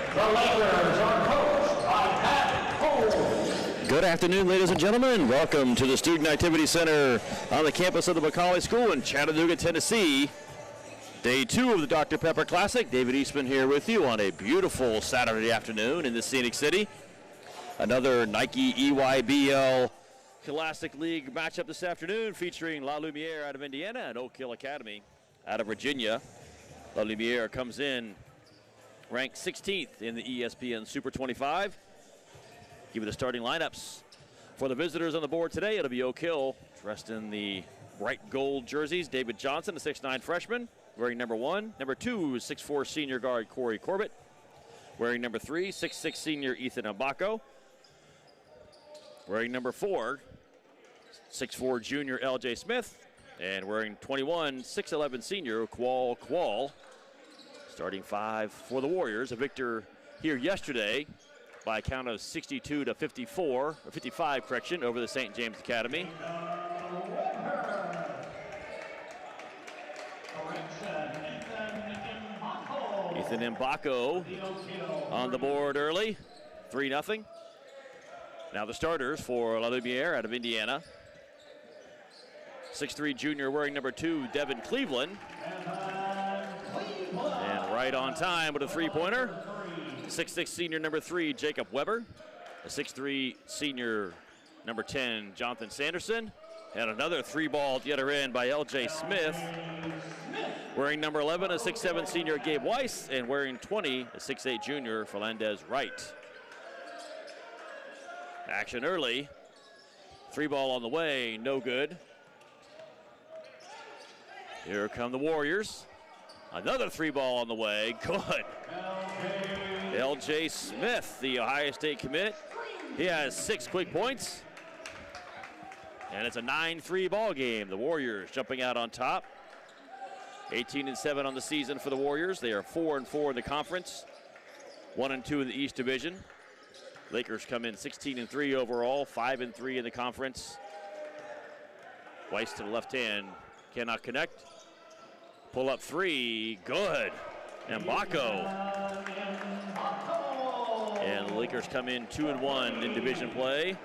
The Lakers are coached by Pat Cole. Good afternoon, ladies and gentlemen. Welcome to the Student Activity Center on the campus of the Macaulay School in Chattanooga, Tennessee. Day 2 of the Dr. Pepper Classic. David Eastman here with you on a beautiful Saturday afternoon in the Scenic City. Another Nike EYBL Scholastic League matchup this afternoon featuring La Lumiere out of Indiana and Oak Hill Academy out of Virginia. La Lumiere comes in ranked 16th in the ESPN Super 25. Give you the starting lineups. For the visitors on the board today, it'll be Oak Hill, dressed in the bright gold jerseys. David Johnson, a 6'9 freshman, wearing number 1. Number 2 is 6'4 senior guard Corey Corbett. Wearing number 3, 6'6 senior Ethan Mbako. Wearing number 4, 6'4 junior LJ Smith. And wearing 21, 6'11 senior Qual. Starting 5 for the Warriors. A victor here yesterday by a count of 62 to 54, or 55, correction, over the St. James Academy. Ethan Mbako on the board early, 3-0. Now the starters for La Lumiere out of Indiana. 6'3 junior wearing number 2, Devin Cleveland. And right on time with a three-pointer. 6'6 senior number 3, Jacob Weber. A 6'3 senior number 10, Jonathan Sanderson. And another three-ball at the other end by LJ Smith. Wearing number 11, a 6'7 senior Gabe Weiss. And wearing 20, a 6'8 junior Philandez Wright. Action early. Three-ball on the way, no good. Here come the Warriors. Another three-ball on the way, good. LJ Smith, the Ohio State commit. He has 6 quick points. And it's a 9-3 ball game. The Warriors jumping out on top. 18-7 on the season for the Warriors. They are 4-4 in the conference. 1-2 in the East Division. Lakers come in 16-3 overall, 5-3 in the conference. Weiss to the left hand, cannot connect. Pull up 3, good. Mbako. And the Lakers come in 2-1 in division play.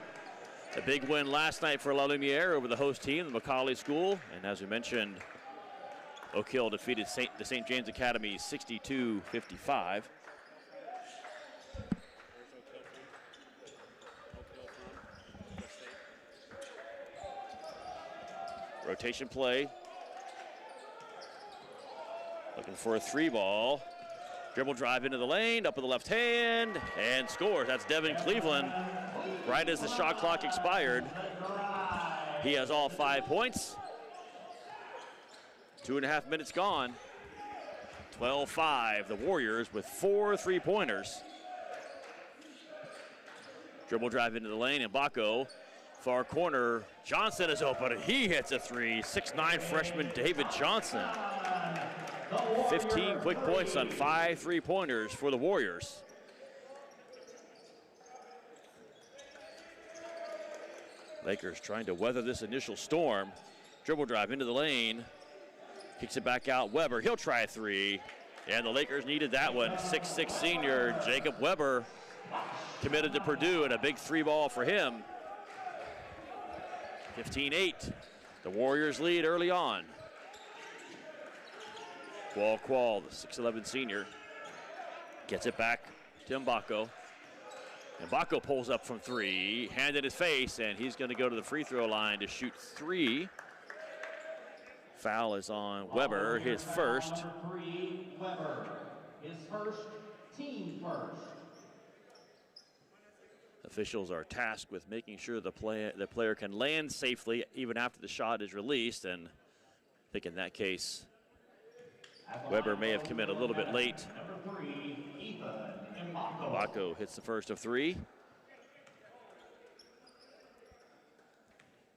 A big win last night for La Lumiere over the host team, the Macaulay School. And as we mentioned, Oak Hill defeated the St. James Academy 62-55. Rotation play. Looking for a three-ball. Dribble drive into the lane, up with the left hand, and scores. That's Devin Cleveland. Right as the shot clock expired. He has all 5 points. 2.5 minutes gone. 12-5, the Warriors with 4 three-pointers. Dribble drive into the lane, Mbako. Far corner, Johnson is open, and he hits a 3. 6'9 freshman David Johnson. 15 quick points on 5 three-pointers for the Warriors. Lakers trying to weather this initial storm. Dribble drive into the lane. Kicks it back out, Weber, he'll try a 3. And the Lakers needed that one. 6'6 senior Jacob Weber committed to Purdue, and a big 3-ball for him. 15-8, the Warriors lead early on. Qual, the 6'11 senior, gets it back to Mbako. Mbako pulls up from 3, hand in his face, and he's going to go to the free throw line to shoot 3. Foul is on Weber, his first. Weber, his first, team first. Officials are tasked with making sure the player can land safely even after the shot is released, and I think in that case, Weber may have committed a little bit late. Mbako hits the first of 3.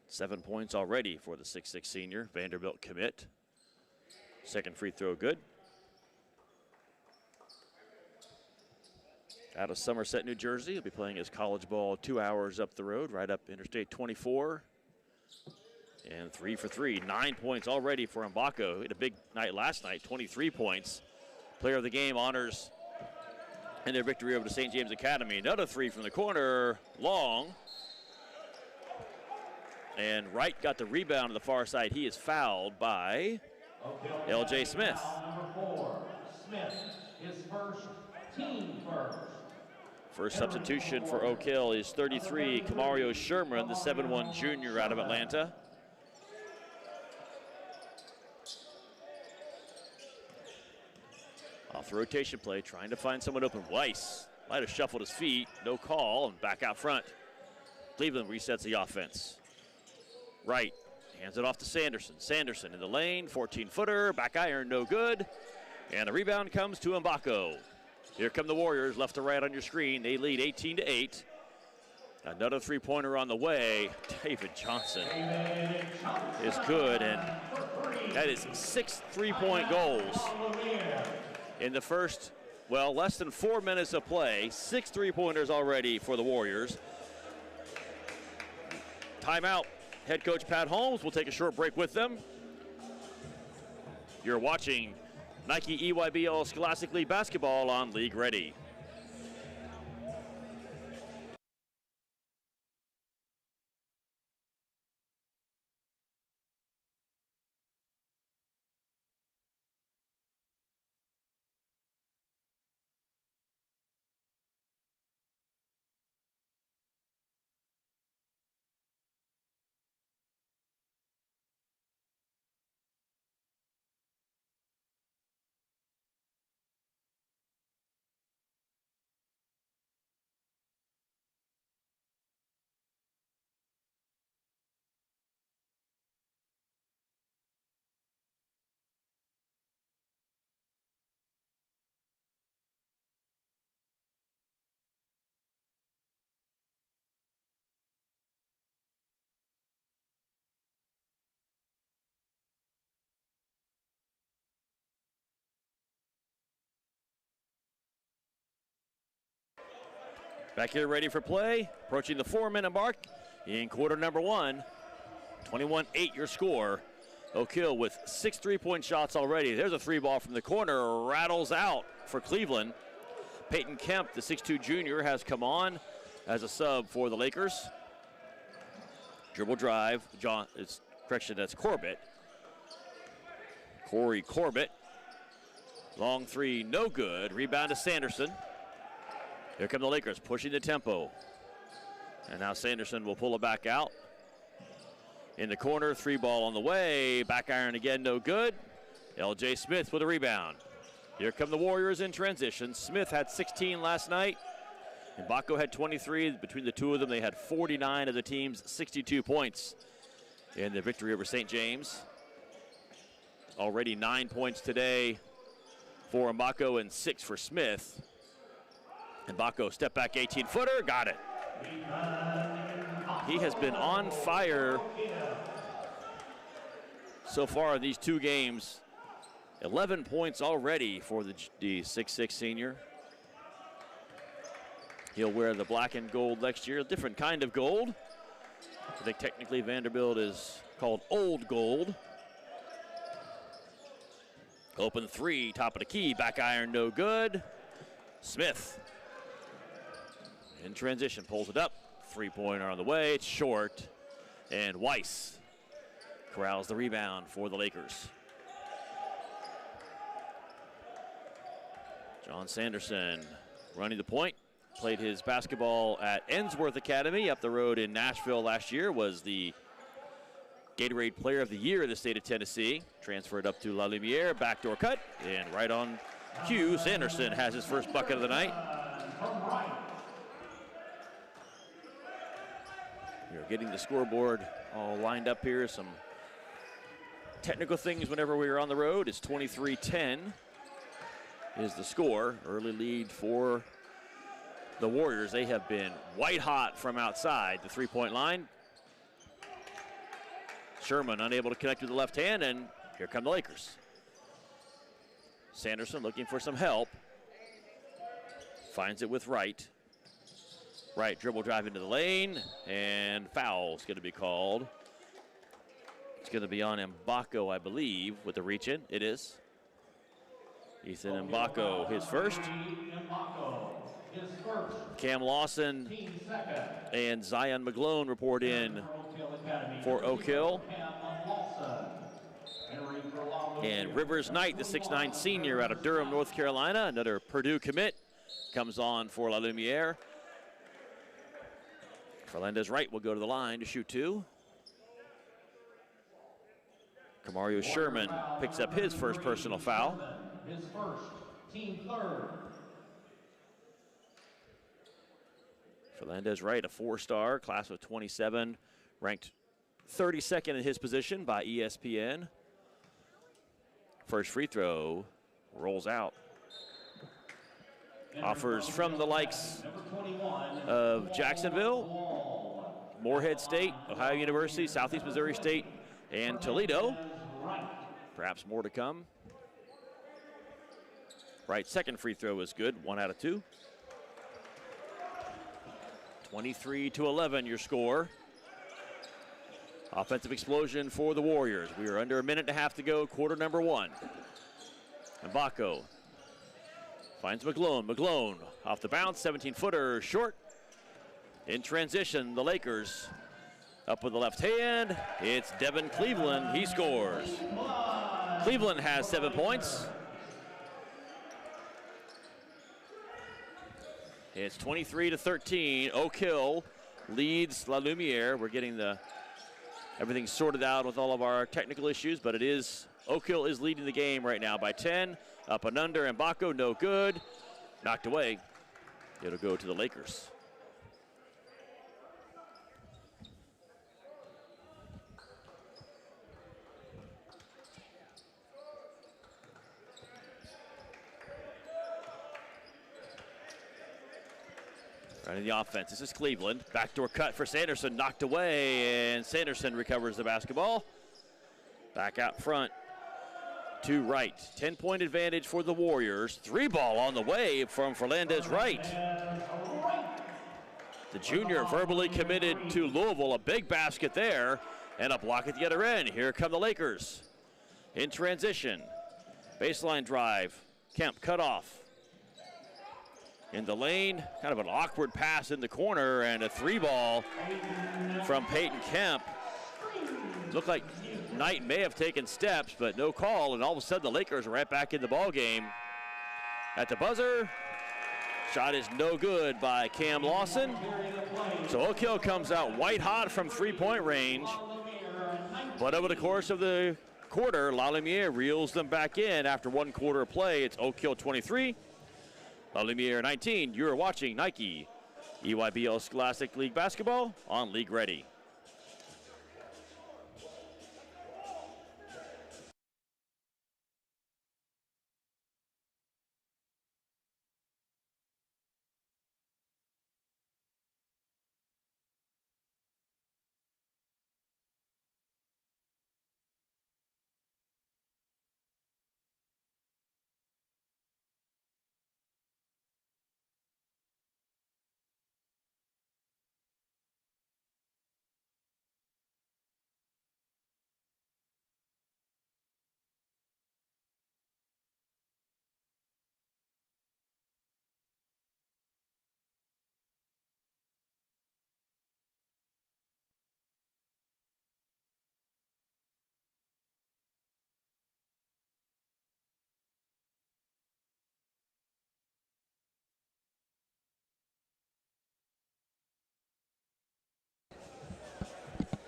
7 points already for the 6'6 senior Vanderbilt commit. Second free throw good. Out of Somerset, New Jersey, he'll be playing his college ball 2 hours up the road, right up Interstate 24. And 3 for 3, 9 points already for Mbako. He had a big night last night, 23 points. Player of the game honors in their victory over the St. James Academy. Another three from the corner, long. And Wright got the rebound on the far side. He is fouled by L.J. Smith. Number 4, Smith, his first, team first. First substitution for Oak Hill is 33, Kamario Sherman, the 7'1 junior out of Atlanta. Off the rotation play, trying to find someone open. Weiss might have shuffled his feet, no call, and back out front. Cleveland resets the offense. Wright hands it off to Sanderson. Sanderson in the lane, 14-footer, back iron, no good. And the rebound comes to Mbako. Here come the Warriors, left to right on your screen. They lead 18-8. Another three-pointer on the way. David Johnson is good, and that is 6 3-point goals in the first, well, less than 4 minutes of play. 6 3-pointers already for the Warriors. Timeout. Head coach Pat Holmes will take a short break with them. You're watching Nike EYBL Scholastic League basketball on League Ready. Back here ready for play, approaching the 4-minute mark in quarter number 1. 21-8 your score. Oak Hill with 6 3-point shots already. There's a three ball from the corner, rattles out for Cleveland. Peyton Kemp, the 6'2 junior, has come on as a sub for the Lakers. Dribble drive, that's Corbett. Corey Corbett. Long three, no good. Rebound to Sanderson. Here come the Lakers, pushing the tempo. And now Sanderson will pull it back out. In the corner, three ball on the way. Back iron again, no good. L.J. Smith with a rebound. Here come the Warriors in transition. Smith had 16 last night. And Mbako had 23. Between the two of them, they had 49 of the team's 62 points in the victory over St. James. Already 9 points today for Mbako and 6 for Smith. Mbako, step back 18-footer, got it. He has been on fire so far in these 2 games. 11 points already for the 6'6 senior. He'll wear the black and gold next year, a different kind of gold. I think technically Vanderbilt is called old gold. Open three, top of the key, back iron, no good. Smith in transition, pulls it up. Three-pointer on the way, it's short. And Weiss corrals the rebound for the Lakers. John Sanderson running the point. Played his basketball at Ensworth Academy up the road in Nashville last year. Was the Gatorade Player of the Year in the state of Tennessee. Transferred up to La Lumiere, backdoor cut. And right on cue, Sanderson has his first bucket of the night. We're getting the scoreboard all lined up here. Some technical things whenever we are on the road. It's 23-10 is the score. Early lead for the Warriors. They have been white hot from outside the three-point line. Sherman unable to connect with the left hand, and here come the Lakers. Sanderson looking for some help. Finds it with Wright. Wright dribble drive into the lane, and foul's going to be called. It's going to be on Mbako, I believe, with the reach in. It is. Ethan Mbako, his first. his first. Cam Lawson Team second. and Zion McGlone report in for Oak Hill. And Rivers Knight, the 6'9" senior out of Durham, North Carolina, another Purdue commit, comes on for La Lumiere. Fernandez Wright will go to the line to shoot two. Kamario Sherman picks up his first personal foul. His first, team third. Fernandez Wright, a four-star, class of 27, ranked 32nd in his position by ESPN. First free throw rolls out. Offers from the likes of Jacksonville, Morehead State, Ohio University, Southeast Missouri State, and Toledo. Perhaps more to come. Wright's second free throw is good, 1 out of 2. 23-11 your score. Offensive explosion for the Warriors. We are under a minute and a half to go, quarter number 1. And Baco finds McGlone. McGlone off the bounce, 17-footer short. In transition, the Lakers up with the left hand. It's Devin Cleveland. He scores. Cleveland has 7 points. It's 23-13. Oak Hill leads La Lumiere. We're getting everything sorted out with all of our technical issues, but Oak Hill is leading the game right now by 10. Up and under, and Baco, no good. Knocked away. It'll go to the Lakers. Running the offense. This is Cleveland. Backdoor cut for Sanderson. Knocked away, and Sanderson recovers the basketball. Back out front to Wright. 10-point advantage for the Warriors. 3-ball on the way from Fernandez Wright. The junior verbally committed to Louisville. A big basket there, and a block at the other end. Here come the Lakers. In transition. Baseline drive. Kemp cut off. In the lane, kind of an awkward pass in the corner, and a 3-ball from Peyton Kemp. Looked like Knight may have taken steps, but no call, and all of a sudden the Lakers are right back in the ball game. At the buzzer, shot is no good by Cam Lawson. So Oak Hill comes out white hot from 3-point range, but over the course of the quarter, La Lumiere reels them back in. After 1 quarter of play, it's Oak Hill 23. La Lumiere 19. You're watching Nike EYBL Scholastic League Basketball on League Ready.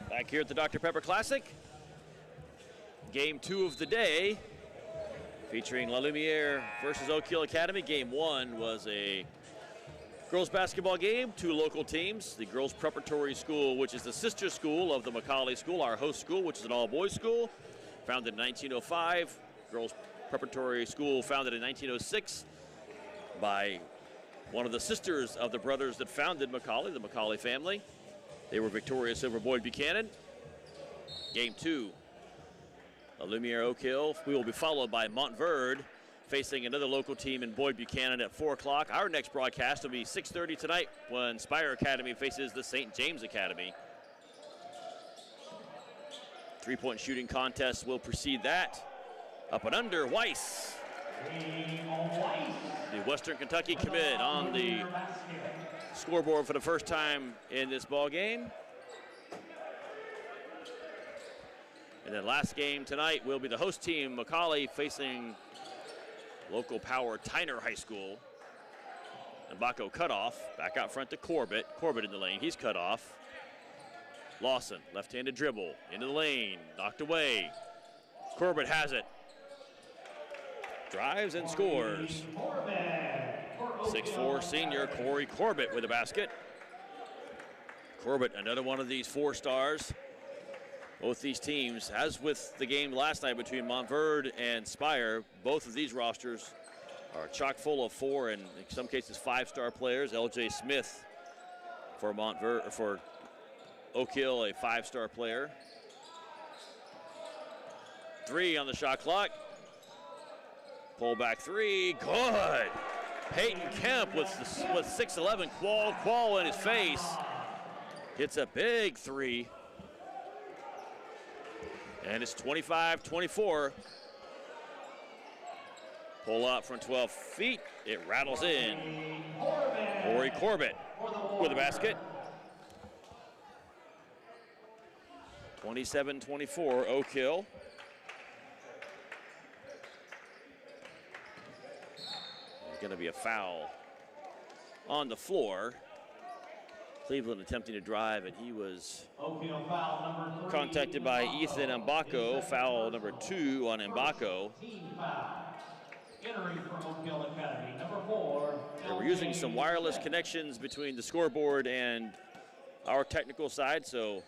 Back here at the Dr. Pepper Classic. Game 2 of the day, featuring La Lumiere versus Oak Hill Academy. Game 1 was a girls basketball game, 2 local teams. The girls preparatory school, which is the sister school of the Macaulay School, our host school, which is an all-boys school, founded in 1905. Girls preparatory school founded in 1906 by one of the sisters of the brothers that founded Macaulay, the Macaulay family. They were victorious over Boyd Buchanan. Game 2, La Lumiere Oak Hill. We will be followed by Montverde facing another local team in Boyd Buchanan at 4 o'clock. Our next broadcast will be 6:30 tonight when Spire Academy faces the St. James Academy. 3-point shooting contest will precede that. Up and under, Weiss The Western Kentucky commit on the scoreboard for the first time in this ball game. And then last game tonight will be the host team, Macaulay, facing local power Tyner High School. And Baco cut off, back out front to Corbett. Corbett in the lane, he's cut off. Lawson, left-handed dribble, into the lane, knocked away. Corbett has it. Drives and scores. 6'4" senior Corey Corbett with a basket. Corbett, another one of these 4 stars. Both these teams, as with the game last night between Montverde and Spire, both of these rosters are chock full of 4 and in some cases 5-star players. LJ Smith for Montverde, for Oak Hill, a 5-star player. 3 on the shot clock. Pull back 3, good. Peyton Kemp with 6'11", Qual in his face. Hits a big 3. And it's 25-24. Pull up from 12 feet, it rattles in. Corey Corbett with a basket. 27-24, Oak Hill. There's going to be a foul on the floor. Cleveland attempting to drive, and he was contacted by Ethan Mbako. Foul number 2 on Mbako. They were using some wireless connections between the scoreboard and our technical side, so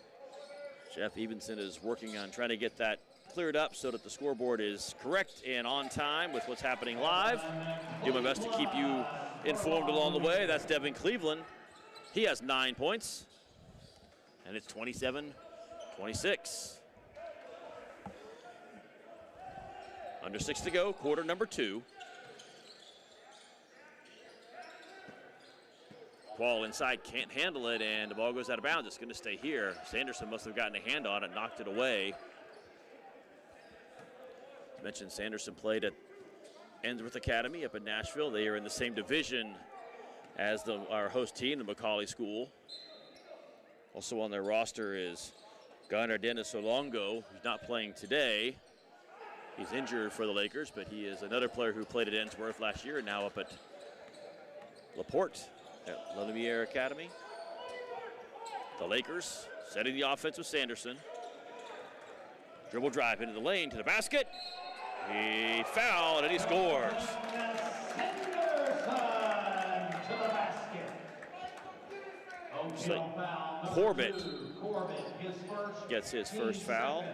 Jeff Evenson is working on trying to get that cleared up so that the scoreboard is correct and on time with what's happening live. Do my best to keep you informed along the way. That's Devin Cleveland. He has 9 points, and it's 27-26. Under 6 to go, quarter number 2. Ball inside, can't handle it, and the ball goes out of bounds. It's going to stay here. Sanderson must have gotten a hand on it, knocked it away. As mentioned, Sanderson played at Ensworth Academy up in Nashville. They are in the same division as our host team, the Macaulay School. Also on their roster is Gunnar Dennis Olongo, who's not playing today. He's injured for the Lakers, but he is another player who played at Ensworth last year and now up at LaPorte at Lumiere Academy. The Lakers setting the offense with Sanderson. Dribble drive into the lane to the basket. He fouled and he scores. So Corbett gets his first foul.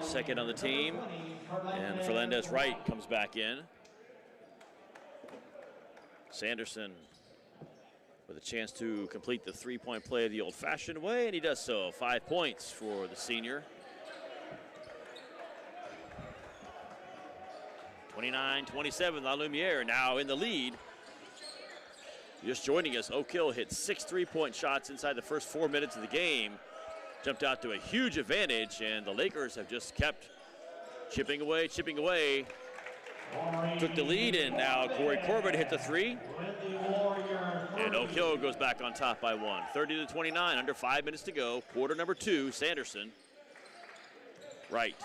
Second on the team. And Fernandez Wright comes back in. Sanderson with a chance to complete the 3-point play the old-fashioned way, and he does so. 5 points for the senior. 29-27, La Lumiere now in the lead. Just joining us, Oak Hill hit 6 3-point shots inside the first 4 minutes of the game. Jumped out to a huge advantage, and the Lakers have just kept chipping away. Took the lead, and now Corey Corbett hit the 3. And Oak Hill goes back on top by 1. 30-29, under 5 minutes to go. Quarter number 2, Sanderson. Right.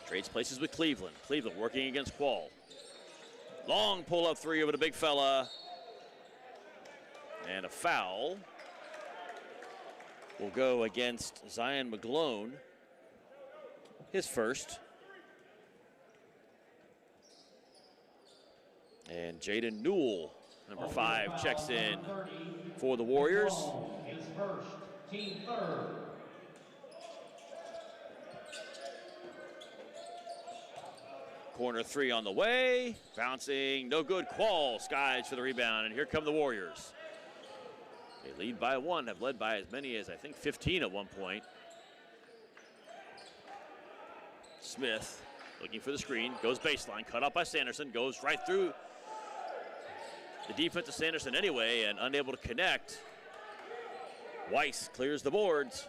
Trades places with Cleveland. Cleveland working against Qual. Long pull-up 3 over the big fella. And a foul will go against Zion McGlone. His first. And Jaden Newell, number 5, checks in for the Warriors. His first, team third. Corner 3 on the way. Bouncing, no good. Qual skies for the rebound, and here come the Warriors. They lead by 1, have led by as many as I think 15 at one point. Smith looking for the screen, goes baseline, cut up by Sanderson, goes right through the defense of Sanderson anyway, and unable to connect. Weiss clears the boards.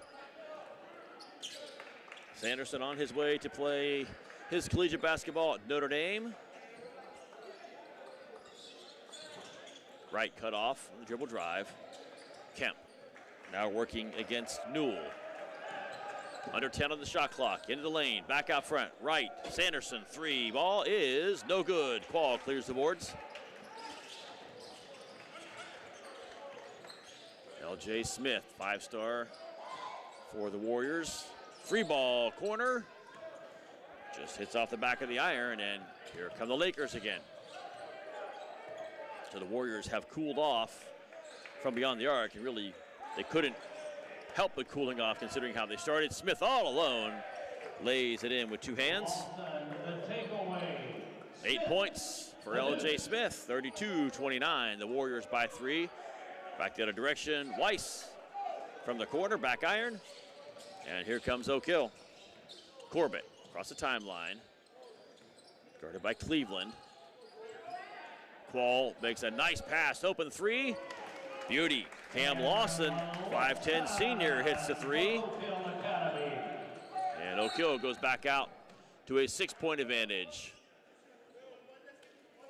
Sanderson on his way to play his collegiate basketball at Notre Dame. Right cut off on the dribble drive. Kemp now working against Newell. Under 10 on the shot clock. Into the lane. Back out front. Right. Sanderson. Three. Ball is no good. Qual clears the boards. L.J. Smith, five-star for the Warriors. Free ball corner. Just hits off the back of the iron, and here come the Lakers again. So the Warriors have cooled off from beyond the arc, and really they couldn't help but cooling off considering how they started. Smith all alone lays it in with two hands. 8 points for L.J. Smith, 32-29. The Warriors by 3. Back the other direction. Weiss from the corner, back iron. And here comes Oak Hill. Corbett across the timeline. Guarded by Cleveland. Qual makes a nice pass. Open three. Beauty. Cam Lawson, 5'10 senior, hits the three. And Oak Hill goes back out to a 6-point advantage.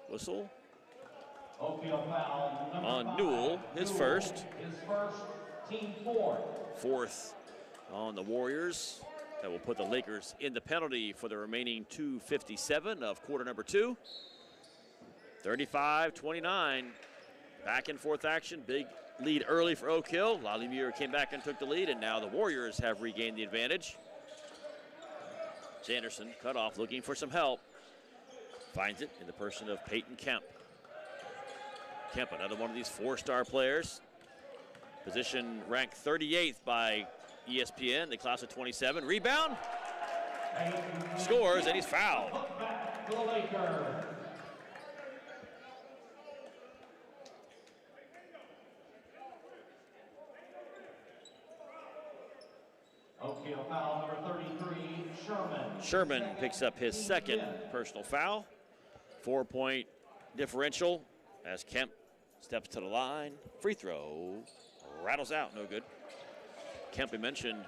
Whistle on Newell, his first. Team fourth. Fourth on the Warriors. That will put the Lakers in the penalty for the remaining 2:57 of quarter number 2. 35-29. Back and forth action. Big lead early for Oak Hill. Lumiere came back and took the lead, and now the Warriors have regained the advantage. Sanderson cut off, looking for some help. Finds it in the person of Peyton Kemp. Kemp, another one of these 4-star players. Position ranked 38th by ESPN, the class of 27. Rebound. Scores, and he's fouled. Oak Hill foul number 33, Sherman. Sherman picks up his second personal foul. 4-point differential as Kemp steps to the line. Free throw rattles out, no good. Kemp, we mentioned,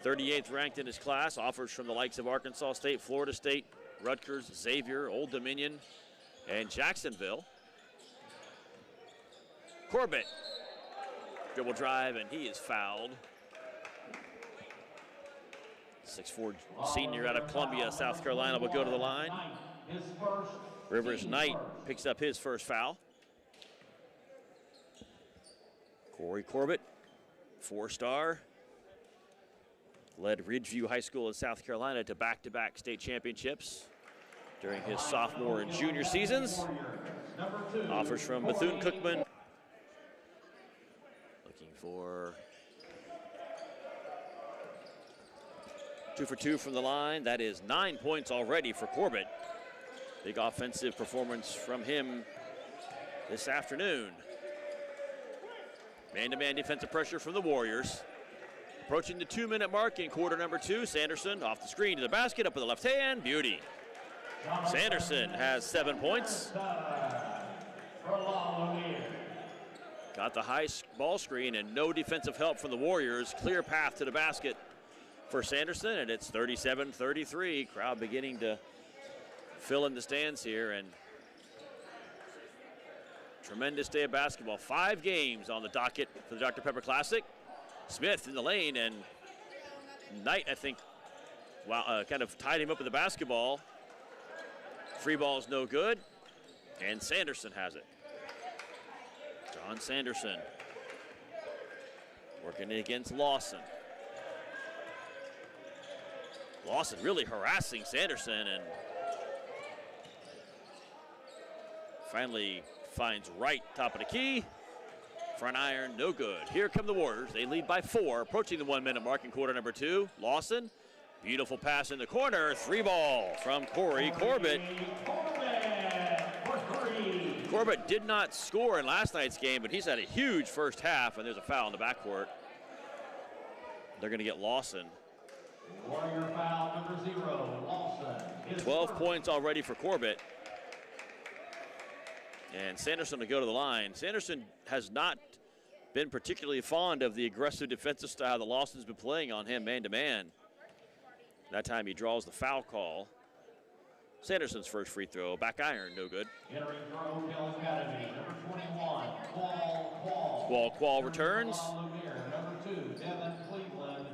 38th ranked in his class. Offers from the likes of Arkansas State, Florida State, Rutgers, Xavier, Old Dominion, and Jacksonville. Corbett, dribble drive, and he is fouled. 6'4 senior out of Columbia, South Carolina, will go to the line. Rivers Knight picks up his first foul. Corey Corbett, 4-star. Led Ridgeview High School in South Carolina to back-to-back state championships during his sophomore and junior seasons. Offers from Bethune-Cookman. Looking for 2 for 2 from the line. That is 9 points already for Corbett. Big offensive performance from him this afternoon. Man-to-man defensive pressure from the Warriors. Approaching the 2-minute mark in quarter number 2. Sanderson off the screen to the basket, up with the left hand. Beauty. Sanderson has 7 points. Got the high ball screen and no defensive help from the Warriors. Clear path to the basket for Sanderson, and it's 37-33. Crowd beginning to fill in the stands here, and tremendous day of basketball. 5 games on the docket for the Dr. Pepper Classic. Smith in the lane, and Knight, I think, kind of tied him up with the basketball. Free ball's no good, and Sanderson has it. John Sanderson working against Lawson. Lawson really harassing Sanderson, and finally finds Wright, top of the key. Front iron, no good. Here come the Warriors. They lead by 4, approaching the 1-minute mark in quarter number 2. Lawson, beautiful pass in the corner. 3 ball from Corey Corbett. Corbett did not score in last night's game, but he's had a huge first half, and there's a foul in the backcourt. They're going to get Lawson. Warrior foul number 0, Lawson. 12 points already for Corbett. And Sanderson to go to the line. Sanderson has not been particularly fond of the aggressive defensive style that Lawson's been playing on him man-to-man. That time he draws the foul call. Sanderson's first free throw, back iron, no good. Entering for Oak Hill Academy, number 21, Qual. Qual returns. Lumiere, number 2, Devin Cleveland,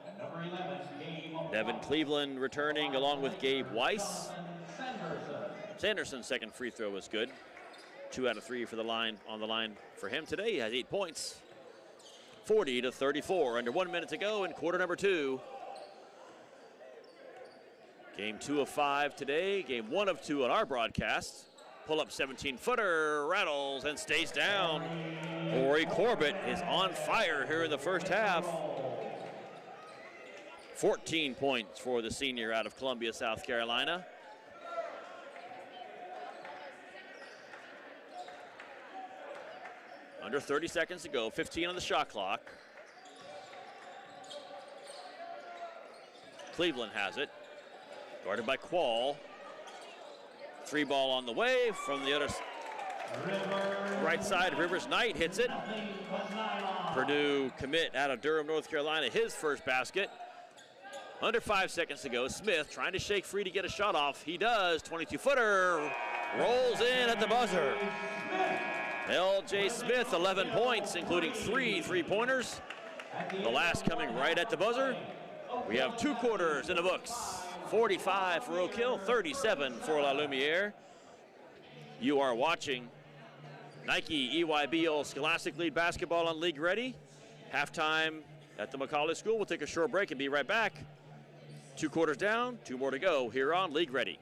and number 11, Gabe. Devin Cleveland returning along with Gabe Weiss. Sanderson's second free throw was good. 2 out of 3 for the line on the line for him today. He has 8 points. 40-34, under 1 minute to go in quarter number 2. Game 2 of 5 today, game 1 of 2 on our broadcast. Pull up 17-footer, rattles and stays down. Corey Corbett is on fire here in the first half. 14 points for the senior out of Columbia, South Carolina. Under 30 seconds to go, 15 on the shot clock. Cleveland has it. Guarded by Qual. 3 ball on the way from the other right side. Rivers Knight hits it. Purdue commit out of Durham, North Carolina, his first basket. Under 5 seconds to go. Smith trying to shake free to get a shot off. He does. 22-footer. Rolls in at the buzzer. L.J. Smith, 11 points, including 3 3-pointers. The last coming right at the buzzer. We have 2 quarters in the books. 45 for Oak Hill, 37 for La Lumiere. You are watching Nike EYBL Scholastic League Basketball on League Ready. Halftime at the Macaulay School. We'll take a short break and be right back. 2 quarters down, 2 more to go here on League Ready.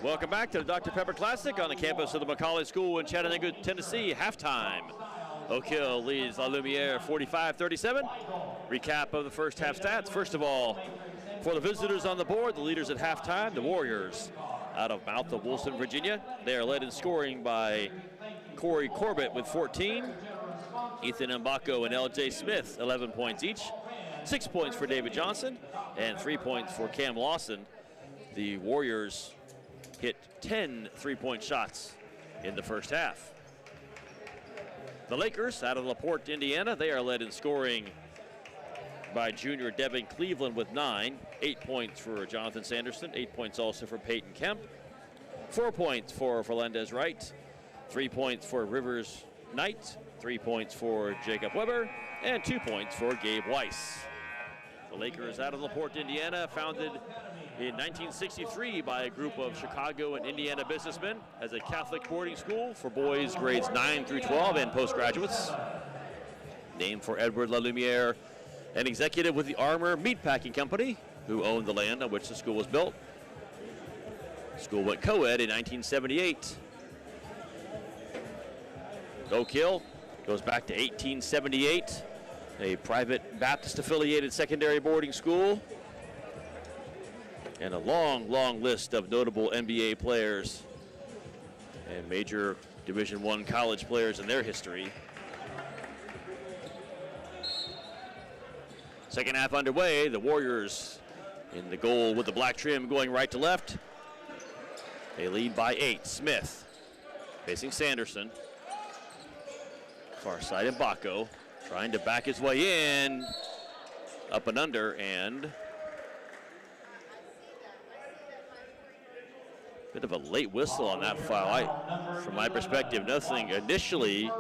Welcome back to the Dr. Pepper Classic on the campus of the McCallie School in Chattanooga, Tennessee. Halftime. Oak Hill leads La Lumiere 45-37. Recap of the first half stats. First of all, for the visitors on the board, the leaders at halftime, the Warriors out of Mouth of Wilson, Virginia. They are led in scoring by Corey Corbett with 14. Ethan Mbako and L.J. Smith, 11 points each. 6 points for David Johnson and 3 points for Cam Lawson. The Warriors hit 10 three-point shots in the first half. The Lakers out of LaPorte, Indiana, they are led in scoring by junior Devin Cleveland with 9. 8 points for Jonathan Sanderson, 8 points also for Peyton Kemp. 4 points for Melendez Wright, 3 points for Rivers Knight, 3 points for Jacob Weber, and 2 points for Gabe Weiss. The Lakers out of LaPorte, Indiana, founded in 1963 by a group of Chicago and Indiana businessmen as a Catholic boarding school for boys grades 9 through 12 and postgraduates. Named for Edward LaLumiere, an executive with the Armour Meatpacking Company, who owned the land on which the school was built. School went co-ed in 1978. Oak Hill goes back to 1878, a private Baptist-affiliated secondary boarding school. And a long, long list of notable NBA players and major Division I college players in their history. Second half underway, the Warriors in the goal with the black trim going right to left. They lead by 8. Smith facing Sanderson. Far side Mbako trying to back his way in. Up and under, and bit of a late whistle on that foul. From my perspective, nothing initially,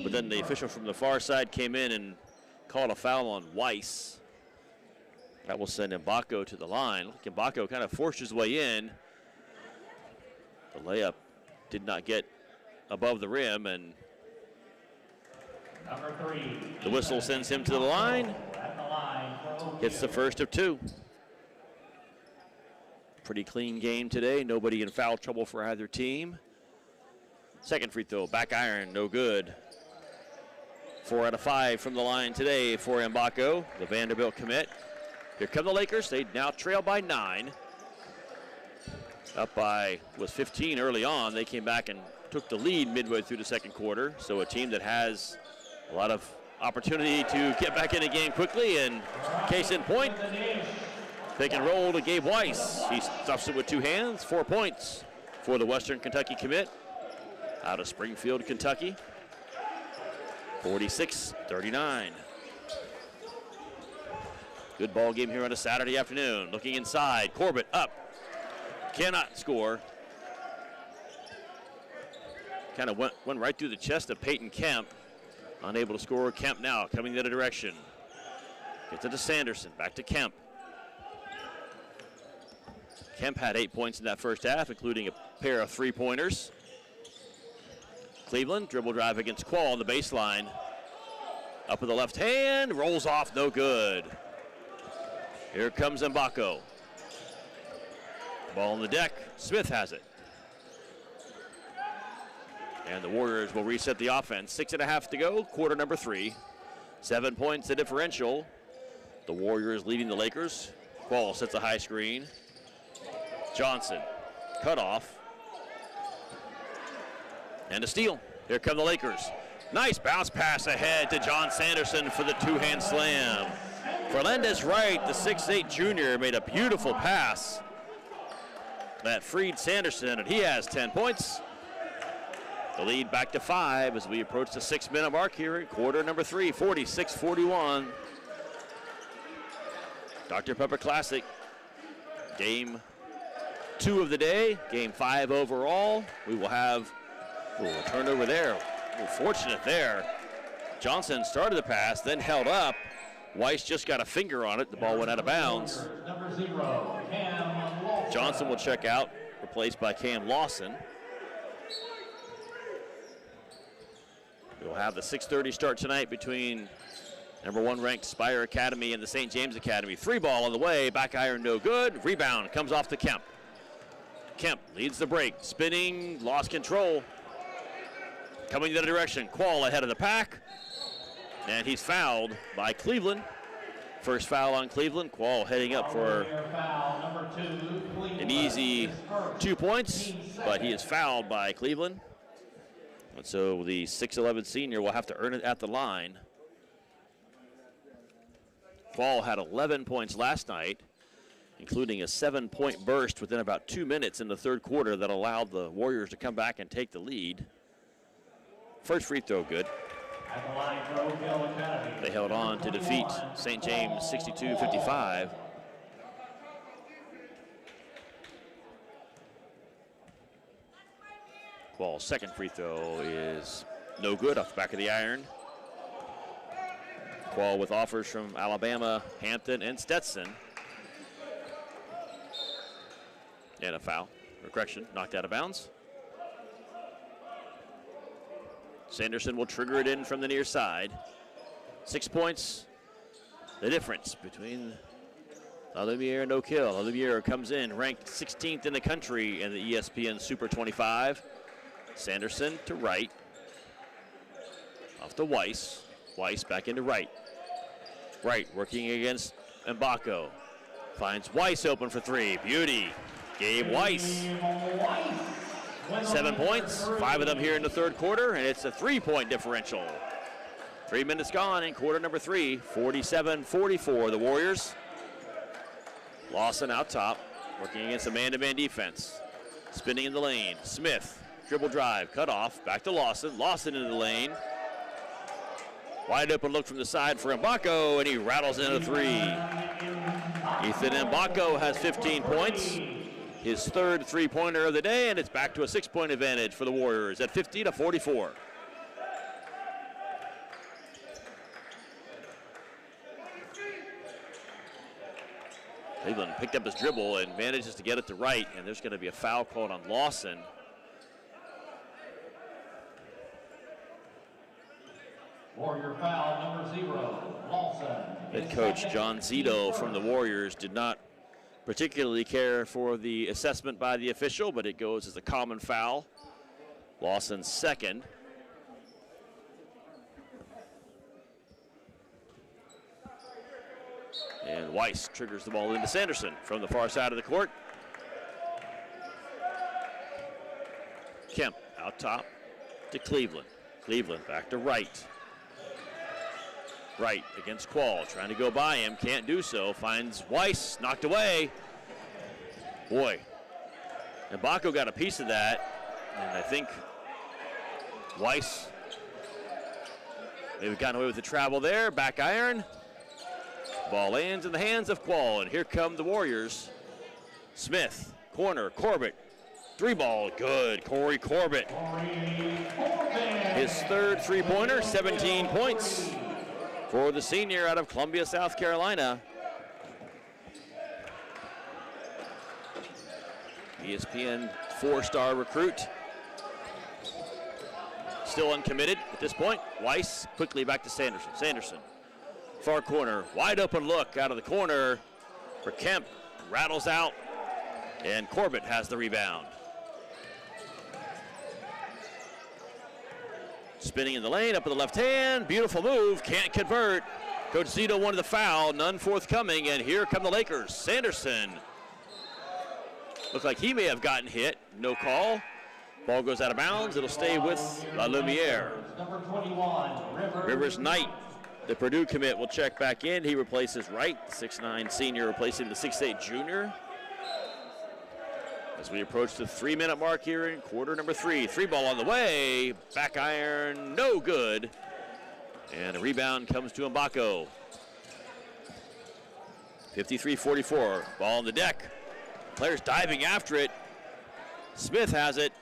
but then the official from the far side came in and called a foul on Weiss. That will send Mbako to the line. Mbako kind of forced his way in. The layup did not get above the rim, and the whistle sends him to the line. Hits the first of 2. Pretty clean game today. Nobody in foul trouble for either team. Second free throw, back iron, no good. 4 out of 5 from the line today for Mbako, the Vanderbilt commit. Here come the Lakers. They now trail by 9. Up by, was 15 early on. They came back and took the lead midway through the second quarter. So a team that has a lot of opportunity to get back in the game quickly, and case in point, pick and roll to Gabe Weiss. He stuffs it with 2 hands. 4 points for the Western Kentucky commit out of Springfield, Kentucky. 46-39. Good ball game here on a Saturday afternoon. Looking inside, Corbett up. Cannot score. Kind of went right through the chest of Peyton Kemp. Unable to score. Kemp now coming the other direction. Gets it to Sanderson. Back to Kemp. Kemp had 8 points in that first half, including a pair of 3-pointers. Cleveland, dribble drive against Quall on the baseline. Up with the left hand, rolls off, no good. Here comes Mbako. Ball on the deck, Smith has it. And the Warriors will reset the offense. 6.5 to go, quarter number 3. 7 points the differential. The Warriors leading the Lakers. Quall sets a high screen. Johnson, cut off. And a steal. Here come the Lakers. Nice bounce pass ahead to John Sanderson for the 2-hand slam. Melendez Wright, the 6'8 junior, made a beautiful pass that freed Sanderson, and he has 10 points. The lead back to 5 as we approach the 6-minute mark here in quarter number 3, 46-41. Dr. Pepper Classic, game 2 of the day, game 5 overall. We will have a turnover there. We're fortunate there. Johnson started the pass, then held up. Weiss just got a finger on it. The ball went out of bounds. Johnson will check out, replaced by Cam Lawson. We'll have the 6:30 start tonight between number 1 ranked Spire Academy and the St. James Academy. 3 ball on the way, back iron no good. Rebound comes off to Kemp. Kemp leads the break, spinning, lost control. Coming the other direction, Quall ahead of the pack. And he's fouled by Cleveland. First foul on Cleveland. Quall heading up for an easy 2 points, but he is fouled by Cleveland. And so the 6'11 senior will have to earn it at the line. Quall had 11 points last night, including a 7-point burst within about 2 minutes in the third quarter that allowed the Warriors to come back and take the lead. First free throw good. They held on to defeat St. James 62-55. Quall's second free throw is no good, off the back of the iron. Quall with offers from Alabama, Hampton, and Stetson. And a foul, or correction, knocked out of bounds. Sanderson will trigger it in from the near side. 6 points, the difference between Lumiere and O'Kill. Lumiere comes in ranked 16th in the country in the ESPN Super 25. Sanderson to right. Off to Weiss. Weiss back into right. Right working against Mbako. Finds Weiss open for three. Beauty. Gabe Weiss. 7 points, 5 of them here in the third quarter, and it's a 3-point differential. 3 minutes gone in quarter number 3, 47-44 the Warriors. Lawson out top, working against a man-to-man defense. Spinning in the lane, Smith, dribble drive, cut off, back to Lawson. Lawson into the lane. Wide open look from the side for Mbako, and he rattles in a three. Ethan Mbako has 15 points. His third three-pointer of the day, and it's back to a 6-point advantage for the Warriors at 50-44. Cleveland picked up his dribble and manages to get it to right, and there's going to be a foul called on Lawson. Warrior foul number 0, Lawson. Head coach John Zito from the Warriors did not particularly care for the assessment by the official, but it goes as a common foul. Lawson's second. And Weiss triggers the ball into Sanderson from the far side of the court. Kemp out top to Cleveland. Cleveland back to Wright. Wright against Quall, trying to go by him, can't do so. Finds Weiss, knocked away. Boy, Mbako got a piece of that, and I think Weiss maybe gotten away with the travel there. Back iron. Ball lands in the hands of Quall, and here come the Warriors. Smith, corner, Corbett. Three ball, good, Corey Corbett. His third three-pointer, 17 points for the senior out of Columbia, South Carolina. ESPN four-star recruit. Still uncommitted at this point. Weiss quickly back to Sanderson. Sanderson, far corner, wide open look out of the corner for Kemp. Rattles out, and Corbett has the rebound. Spinning in the lane, up in the left hand, beautiful move, can't convert. Coach Zito wanted the foul, none forthcoming, and here come the Lakers. Sanderson, looked like he may have gotten hit, no call. Ball goes out of bounds, it'll stay with Lumiere. Number 21, Rivers Knight, the Purdue commit, will check back in. He replaces Wright, 6'9" senior, replacing the 6'8" junior. As we approach the 3-minute mark here in quarter number 3. Three ball on the way, back iron, no good. And a rebound comes to Mbako. 53-44, ball on the deck. Players diving after it. Smith has it,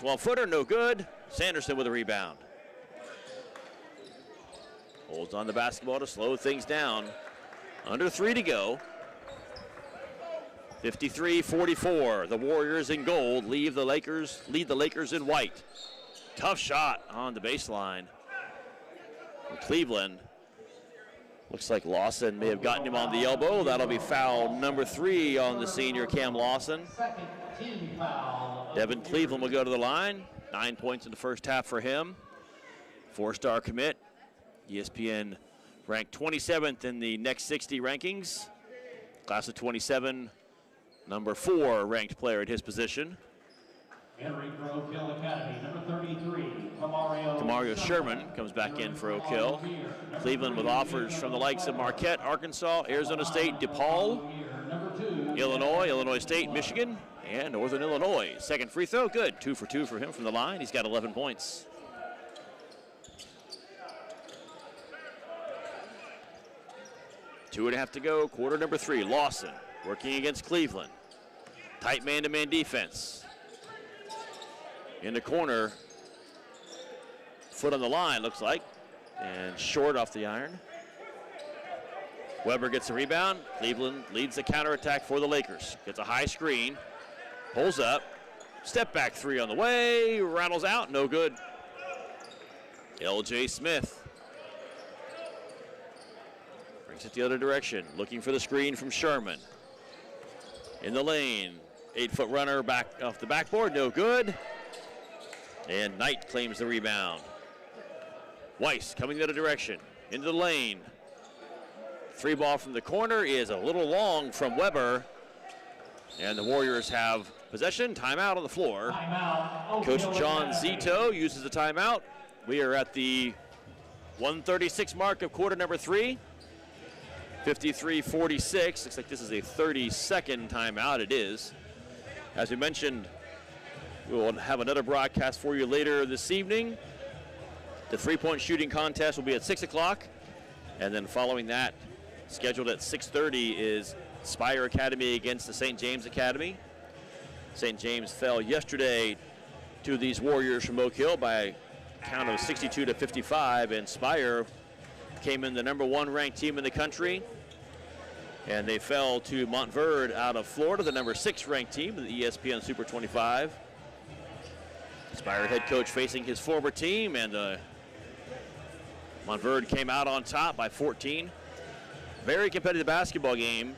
12-footer, no good. Sanderson with a rebound. Holds on the basketball to slow things down. Under 3 to go. 53-44. The Warriors in gold lead the Lakers in white. Tough shot on the baseline from Cleveland. Looks like Lawson may have gotten him on the elbow. That'll be foul number 3 on the senior Cam Lawson. Second team foul. Devin Cleveland will go to the line. 9 points in the first half for him. 4-star commit. ESPN ranked 27th in the Next 60 rankings. Class of 27, number 4 ranked player at his position. Entering for Oak Hill Academy, number 33, Kamario Sherman comes back in for Oak Hill. Cleveland with offers from the likes of Marquette, Arkansas, Arizona State, DePaul, Illinois, Illinois State, Michigan, and Northern Illinois. Second free throw, good. 2 for 2 for him from the line. He's got 11 points. Two and a half to go, quarter number 3. Lawson working against Cleveland. Tight man-to-man defense. In the corner, foot on the line, looks like, and short off the iron. Weber gets a rebound. Cleveland leads the counterattack for the Lakers. Gets a high screen, pulls up, step back 3 on the way, rattles out, no good. L.J. Smith brings it the other direction, looking for the screen from Sherman. In the lane, 8-foot runner back off the backboard, no good. And Knight claims the rebound. Weiss coming the other direction, into the lane. 3 ball from the corner is a little long from Weber. And the Warriors have possession, timeout on the floor. Coach John Zito uses the timeout. We are at the 1:36 mark of quarter number 3. 53-46, looks like this is a 30-second timeout, it is. As we mentioned, we will have another broadcast for you later this evening. The 3-point shooting contest will be at 6 o'clock. And then following that, scheduled at 6:30 is Spire Academy against the St. James Academy. St. James fell yesterday to these Warriors from Oak Hill by a count of 62-55, and Spire came in the number 1 ranked team in the country. And they fell to Montverde out of Florida, the number 6 ranked team in the ESPN Super 25. Spire head coach facing his former team, and Montverde came out on top by 14. Very competitive basketball game.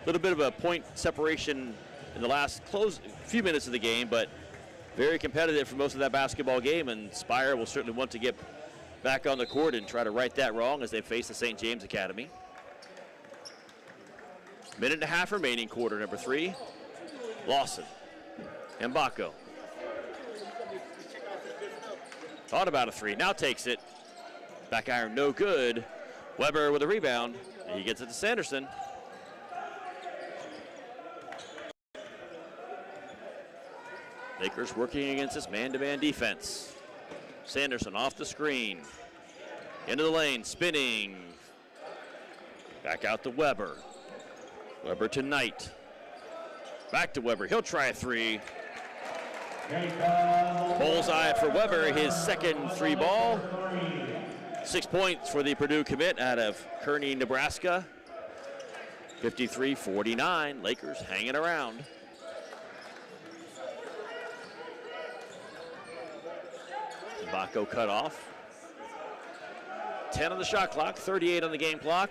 A little bit of a point separation in the last few minutes of the game, but very competitive for most of that basketball game, and Spire will certainly want to get back on the court and try to right that wrong as they face the St. James Academy. Minute and a half remaining, quarter number 3. Lawson, Mbako. Thought about a 3, now takes it. Back iron, no good. Weber with a rebound, and he gets it to Sanderson. Lakers working against this man-to-man defense. Sanderson off the screen. Into the lane, spinning. Back out to Weber. Weber to Knight. Back to Weber, he'll try a 3. Bullseye for Weber, his second 3 ball. 6 points for the Purdue commit out of Kearney, Nebraska. 53-49, Lakers hanging around. Mbako cut off. 10 on the shot clock, 38 on the game clock.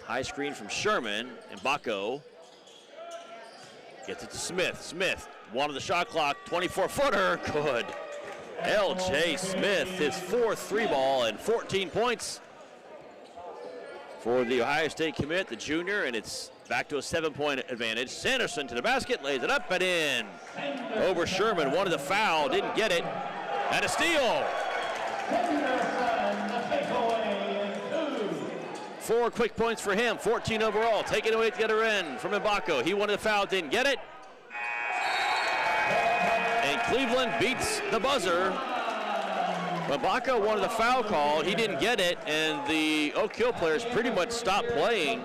High screen from Sherman. Mbako gets it to Smith. Smith, 1 on the shot clock, 24-footer, good. L.J. Smith, his 4th 3-ball and 14 points for the Ohio State commit, the junior, and it's back to a 7-point advantage. Sanderson to the basket, lays it up and in. Over Sherman, wanted the foul, didn't get it, and a steal. 4 quick points for him, 14 overall. Taken away at the other end from Mbako. He wanted the foul, didn't get it. And Cleveland beats the buzzer. Mbako wanted the foul call, he didn't get it, and the Oak Hill players pretty much stopped playing.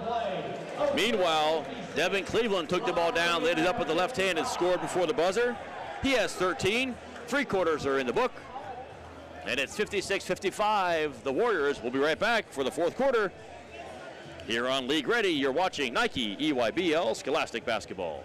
Meanwhile, Devin Cleveland took the ball down, laid it up with the left hand, and scored before the buzzer. He has 13. 3 quarters are in the book. And it's 56-55. The Warriors will be right back for the 4th quarter. Here on League Ready, you're watching Nike EYBL Scholastic Basketball.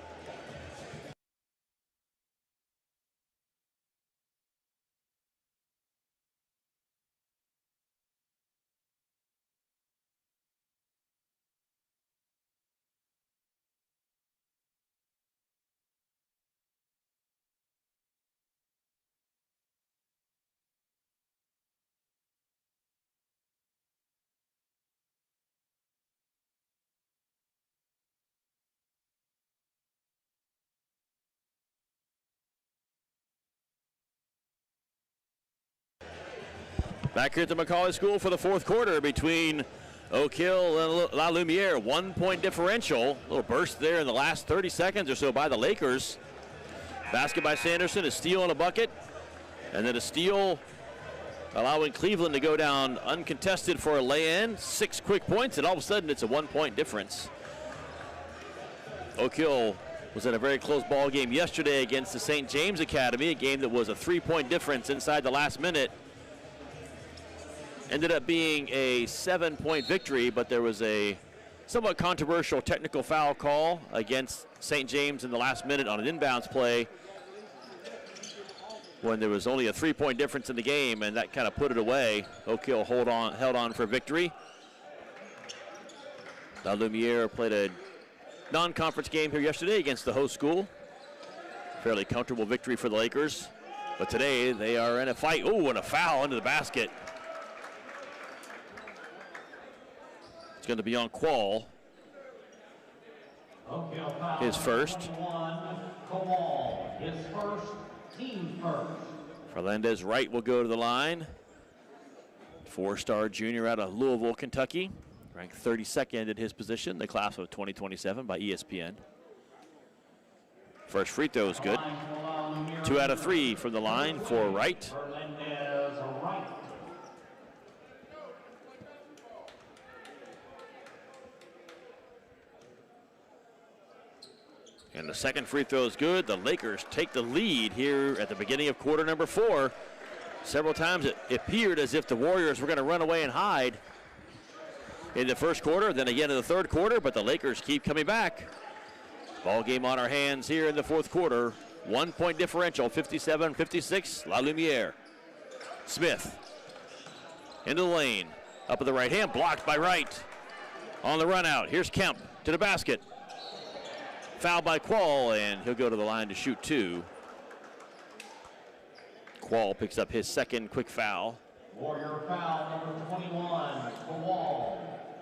Back here at the Macaulay School for the fourth quarter between Oak Hill and La Lumiere. 1 point differential. A little burst there in the last 30 seconds or so by the Lakers. Basket by Sanderson, a steal and a bucket. And then a steal allowing Cleveland to go down uncontested for a lay-in. 6 quick points, and all of a sudden it's a 1 point difference. Oak Hill was in a very close ball game yesterday against the St. James Academy, a game that was a 3 point difference inside the last minute. Ended up being a 7 point victory, but there was a somewhat controversial technical foul call against St. James in the last minute on an inbounds play when there was only a 3 point difference in the game, and that kind of put it away. Oak Hill held on for victory. La Lumiere played a non-conference game here yesterday against the host school. Fairly comfortable victory for the Lakers, but today they are in a fight. Oh, and a foul into the basket. It's going to be on Quall. His first. His first, team first. Fernandez Wright will go to the line. 4-star junior out of Louisville, Kentucky. Ranked 32nd at his position, the class of 2027 by ESPN. First free throw is good. 2 out of 3 from the line for Wright. And the second free throw is good. The Lakers take the lead here at the beginning of quarter number 4. Several times it appeared as if the Warriors were going to run away and hide in the first quarter, then again in the third quarter, but the Lakers keep coming back. Ball game on our hands here in the fourth quarter. 1 point differential, 57-56, La Lumiere. Smith into the lane, up at the right hand, blocked by Wright. On the run out, here's Kemp to the basket. Foul by Quall, and he'll go to the line to shoot 2. Quall picks up his second quick foul. Warrior foul number 21 for Wall.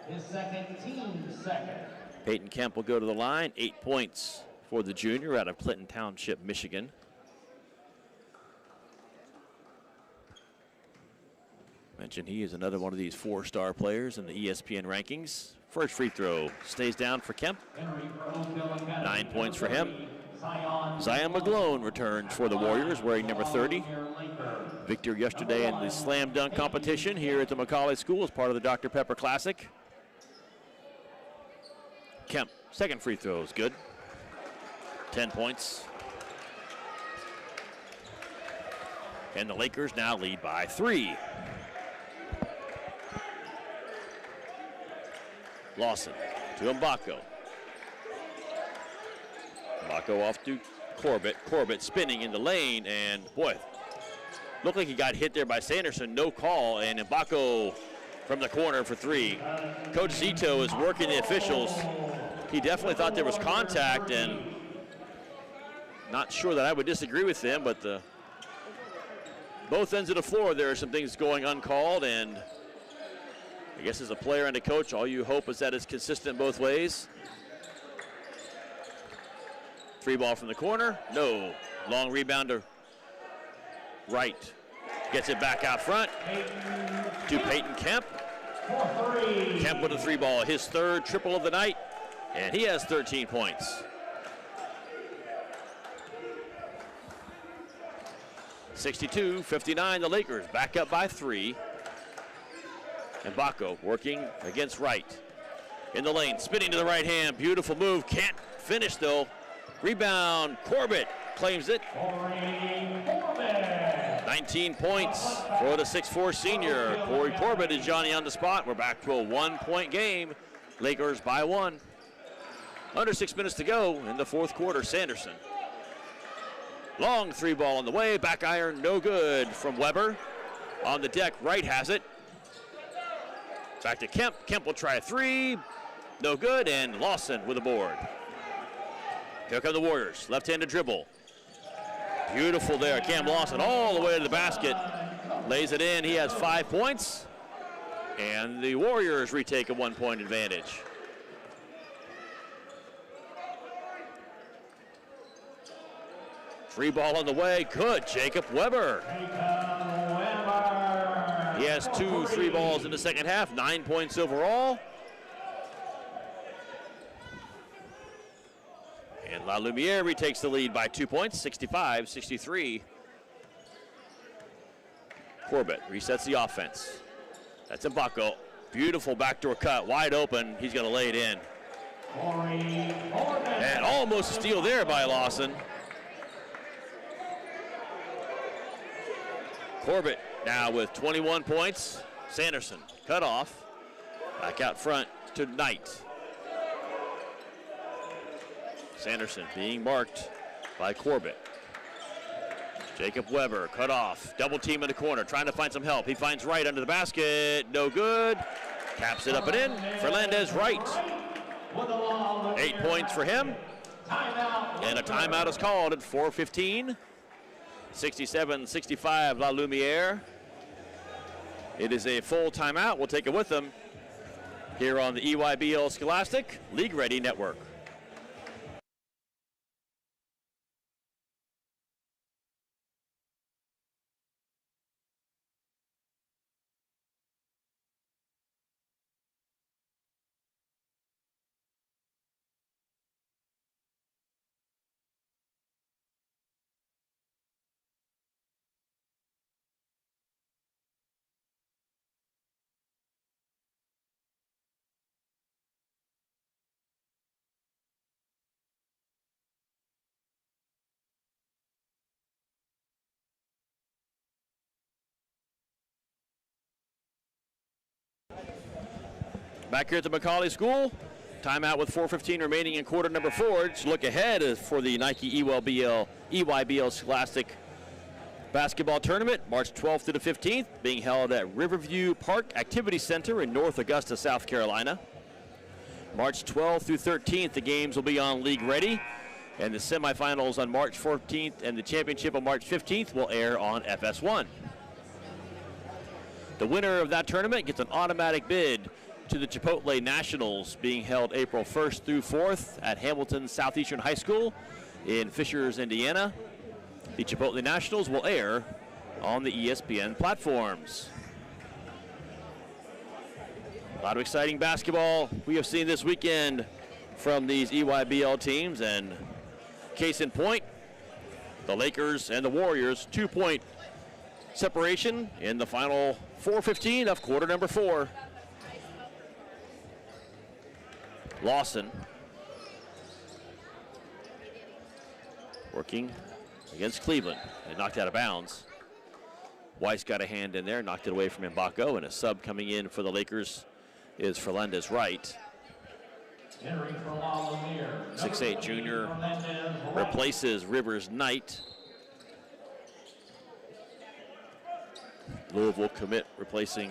His second, team second. Peyton Kemp will go to the line. 8 points for the junior out of Clinton Township, Michigan. Mentioned he is another one of these 4-star players in the ESPN rankings. First free throw stays down for Kemp. 9 points for him. Zion McGlone returns for the Warriors, wearing number 30. Victor yesterday in the slam dunk competition here at the Macaulay School as part of the Dr. Pepper Classic. Kemp, second free throw is good. 10 points. And the Lakers now lead by 3. Lawson to Mbako. Mbako off to Corbett. Corbett spinning in the lane, and boy, looked like he got hit there by Sanderson. No call, and Mbako from the corner for 3. Coach Zito is working the officials. He definitely thought there was contact, and not sure that I would disagree with him, but both ends of the floor there are some things going uncalled, and I guess as a player and a coach, all you hope is that it's consistent both ways. 3 ball from the corner, no. Long rebound to Wright. Gets it back out front to Peyton Kemp. Kemp with a 3 ball, his third triple of the night, and he has 13 points. 62-59, the Lakers back up by 3. Mbako working against Wright. In the lane, spinning to the right hand, beautiful move, can't finish though. Rebound, Corbett claims it. 19 points for the 6'4" senior. Corey Corbett is Johnny on the spot. We're back to a 1 point game. Lakers by 1. Under 6 minutes to go in the fourth quarter. Sanderson. Long 3 ball on the way, back iron, no good from Weber. On the deck, Wright has it. Back to Kemp. Kemp will try a 3. No good, and Lawson with a board. Here come the Warriors. Left-handed dribble. Beautiful there. Cam Lawson all the way to the basket. Lays it in. He has 5 points. And the Warriors retake a 1 point advantage. Free ball on the way. Good. Jacob Weber. He has 2 3 balls in the second half, 9 points overall. And La Lumiere retakes the lead by 2 points, 65-63. Corbett resets the offense. That's Mbako. Beautiful backdoor cut, wide open. He's going to lay it in. And almost a steal there by Lawson. Corbett now with 21 points. Sanderson cut off. Back out front to Knight. Sanderson being marked by Corbett. Jacob Weber cut off. Double team in the corner, trying to find some help. He finds Wright under the basket. No good. Caps it up and in. Fernandez Wright. 8 points for him. And a timeout is called at 4:15. 67-65 La Lumiere. It is a full timeout. We'll take it with them here on the EYBL Scholastic League Ready Network. Back here at the Macaulay School, timeout with 4:15 remaining in quarter number 4. Just look ahead for the Nike EYBL Scholastic Basketball Tournament, March 12th to the 15th, being held at Riverview Park Activity Center in North Augusta, South Carolina. March 12th through 13th, the games will be on League Ready, and the semifinals on March 14th and the championship on March 15th will air on FS1. The winner of that tournament gets an automatic bid to the Chipotle Nationals, being held April 1st through 4th at Hamilton Southeastern High School in Fishers, Indiana. The Chipotle Nationals will air on the ESPN platforms. A lot of exciting basketball we have seen this weekend from these EYBL teams, and case in point, the Lakers and the Warriors, 2-point separation in the final 4:15 of quarter number 4. Lawson working against Cleveland. They knocked out of bounds. Weiss got a hand in there, knocked it away from Mbako, and a sub coming in for the Lakers is Fernandez Wright. 6'8" junior replaces Rivers Knight. Louisville commit replacing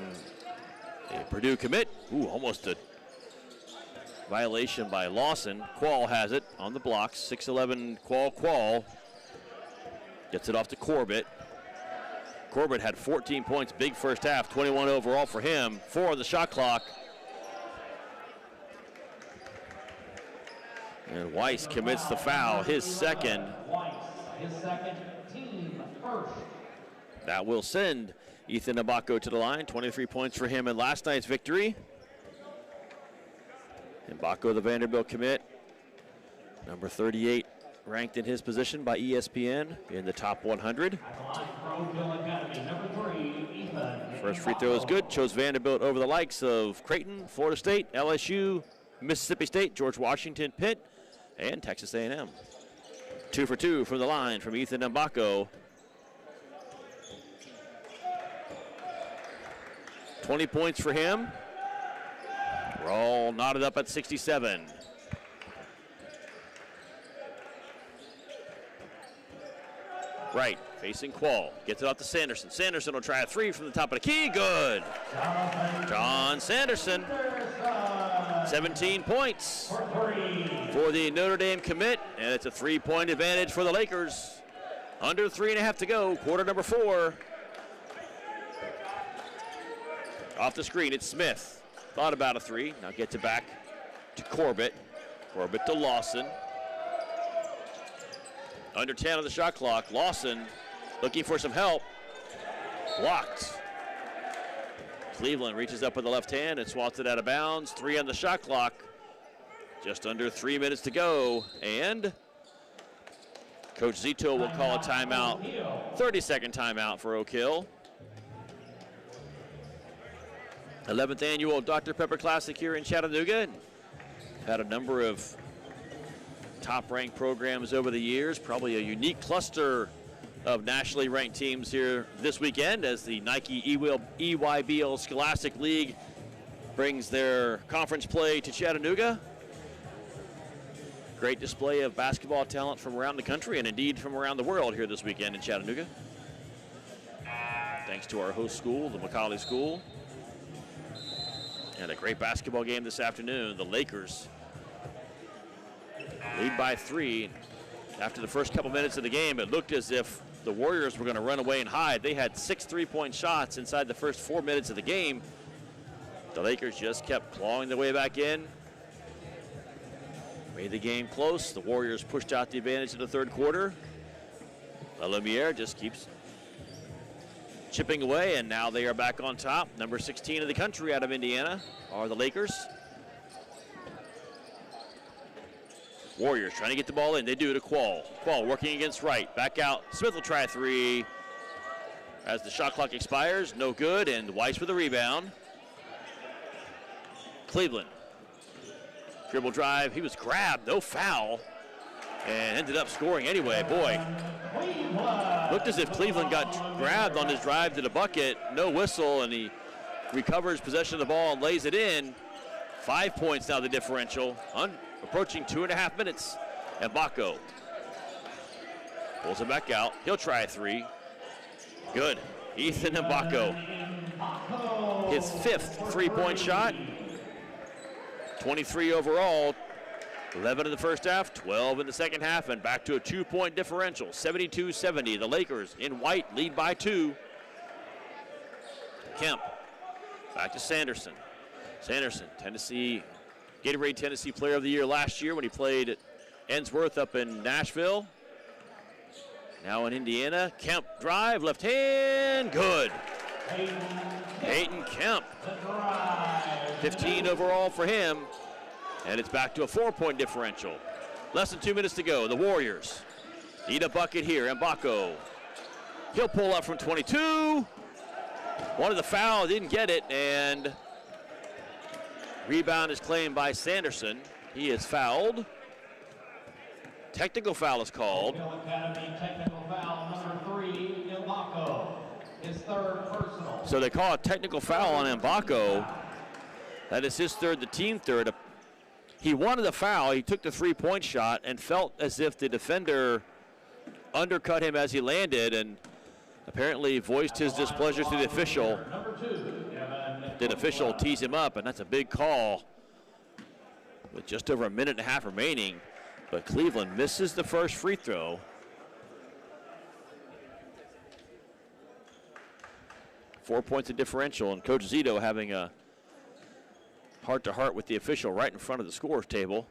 a Purdue commit. Ooh, almost a violation by Lawson. Quall has it on the blocks. 6'11" Quall. Gets it off to Corbett. Corbett had 14 points, big first half, 21 overall for him. 4 on the shot clock. And Weiss commits the foul, his second. Team first. That will send Ethan Mbako to the line. 23 points for him in last night's victory. Mbako, the Vanderbilt commit, number 38, ranked in his position by ESPN in the top 100. First free throw is good. Chose Vanderbilt over the likes of Creighton, Florida State, LSU, Mississippi State, George Washington, Pitt, and Texas A&M. 2 for 2 from the line from Ethan Mbako. 20 points for him. We're all knotted up at 67. Right, facing Quall. Gets it off to Sanderson. Sanderson will try a 3 from the top of the key. Good. John Sanderson. 17 points for the Notre Dame commit, and it's a 3-point advantage for the Lakers. Under 3.5 to go, quarter number 4. Off the screen, it's Smith. Thought about a 3, now gets it back to Corbett. Corbett to Lawson. Under 10 on the shot clock. Lawson looking for some help. Blocked. Cleveland reaches up with the left hand and swats it out of bounds. 3 on the shot clock. Just under 3 minutes to go. And Coach Zito will call a timeout. 30-second timeout for Oak Hill. 11th annual Dr. Pepper Classic here in Chattanooga. Had a number of top-ranked programs over the years. Probably a unique cluster of nationally ranked teams here this weekend as the Nike EYBL Scholastic League brings their conference play to Chattanooga. Great display of basketball talent from around the country and indeed from around the world here this weekend in Chattanooga. Thanks to our host school, the McCallie School. And a great basketball game this afternoon. The Lakers lead by 3. After the first couple minutes of the game, it looked as if the Warriors were going to run away and hide. They had 6 3-point shots inside the first 4 minutes of the game. The Lakers just kept clawing their way back in. Made the game close. The Warriors pushed out the advantage in the third quarter. Lumiere just keeps chipping away, and now they are back on top. Number 16 in the country out of Indiana are the Lakers. Warriors trying to get the ball in. They do to Quall. Quall working against Wright. Back out. Smith will try a 3. As the shot clock expires, no good, and Weiss with a rebound. Cleveland. Dribble drive. He was grabbed. No foul. And ended up scoring anyway. Boy. Looked as if Cleveland got grabbed on his drive to the bucket. No whistle, and he recovers possession of the ball and lays it in. 5 points now the differential. Approaching 2.5 minutes. And Baco pulls it back out. He'll try a 3. Good. Ethan Mbako. His 5th 3-point shot. 23 overall. 11 in the first half, 12 in the second half, and back to a 2-point differential. 72-70. The Lakers in white lead by 2. Kemp. Back to Sanderson. Sanderson, Tennessee, Gatorade Tennessee Player of the Year last year when he played at Ensworth up in Nashville. Now in Indiana. Kemp drive, left hand, good. Hayden Kemp. 15 overall for him. And it's back to a 4-point differential. Less than 2 minutes to go. The Warriors need a bucket here. Mbako. He'll pull up from 22. Wanted the foul, didn't get it, and rebound is claimed by Sanderson. He is fouled. Technical foul is called. Academy technical foul number 3, Mbako. His 3rd personal. So they call a technical foul on Mbako. That is his 3rd, the team 3rd. He wanted the foul. He took the 3-point shot and felt as if the defender undercut him as he landed and apparently voiced his displeasure to the official. The official tees him up, and that's a big call with just over 1.5 minutes remaining. But Cleveland misses the first free throw. Four points of differential, and Coach Zito having a heart-to-heart with the official right in front of the scorer's table.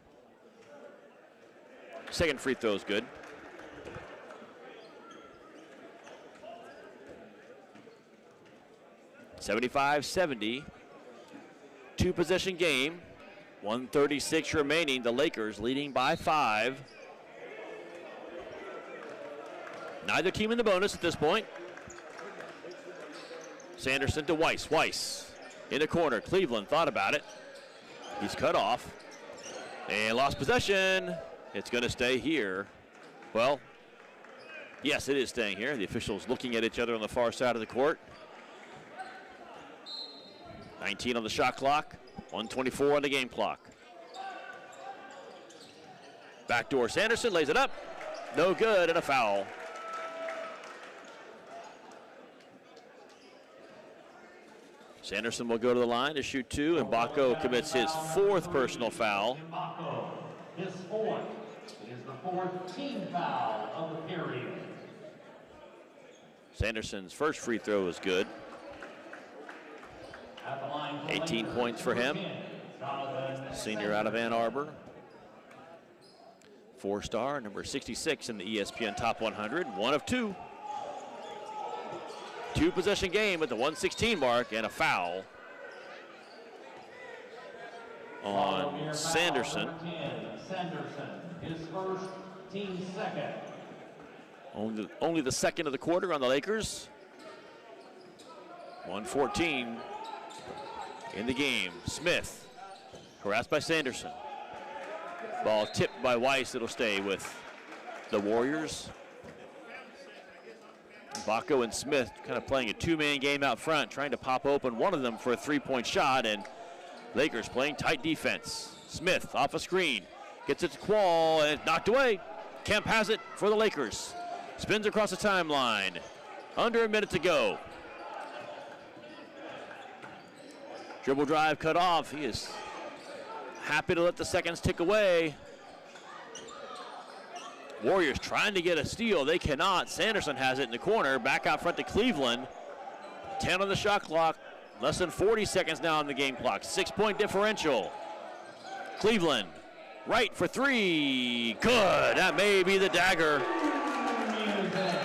Second free throw is good. (75-70). 2-possession game. 1:36 remaining. The Lakers leading by 5. Neither team in the bonus at this point. Sanderson to Weiss. Weiss in the corner. Cleveland thought about it. He's cut off and lost possession. It's going to stay here. Well, yes, it is staying here. The officials looking at each other on the far side of the court. 19 on the shot clock, 1:24 on the game clock. Backdoor Sanderson lays it up. No good, and a foul. Sanderson will go to the line to shoot 2, and Mbako commits his 4th personal foul. Mbako, his 4th. It is the 4th team foul of the period. Sanderson's first free throw is good. 18 points for him. Senior out of Ann Arbor. 4-star, number 66 in the ESPN Top 100. 1 of 2. Two-possession game at the 1:16 mark, and a foul on Sanderson. Sanderson, his first, team second. Only the second of the quarter on the Lakers. 1:14 in the game. Smith harassed by Sanderson. Ball tipped by Weiss. It'll stay with the Warriors. Baco and Smith kind of playing a two-man game out front, trying to pop open one of them for a three-point shot, and Lakers playing tight defense. Smith off a screen, gets it to Quall, and it's knocked away. Kemp has it for the Lakers. Spins across the timeline. Under a minute to go. Dribble drive cut off. He is happy to let the seconds tick away. Warriors trying to get a steal. They cannot. Sanderson has it in the corner. Back out front to Cleveland. 10 on the shot clock. Less than 40 seconds now on the game clock. 6-point differential. Cleveland, right for three. Good. That may be the dagger.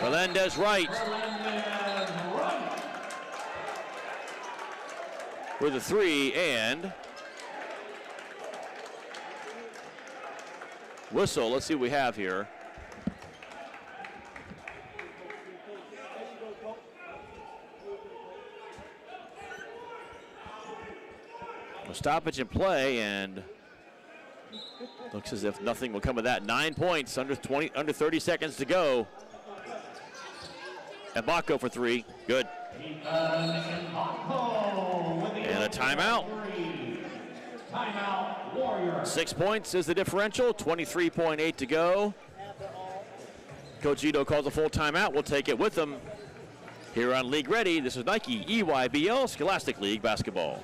Melendez right. For the three, and whistle. Let's see what we have here. A stoppage in play, and looks as if nothing will come of that. 9 points, under 30 seconds to go. And Baco for three, good. And a timeout. Timeout, Warriors. 6 points is the differential, 23.8 to go. Coach Ito calls a full timeout. We'll take it with him here on League Ready. This is Nike EYBL Scholastic League Basketball.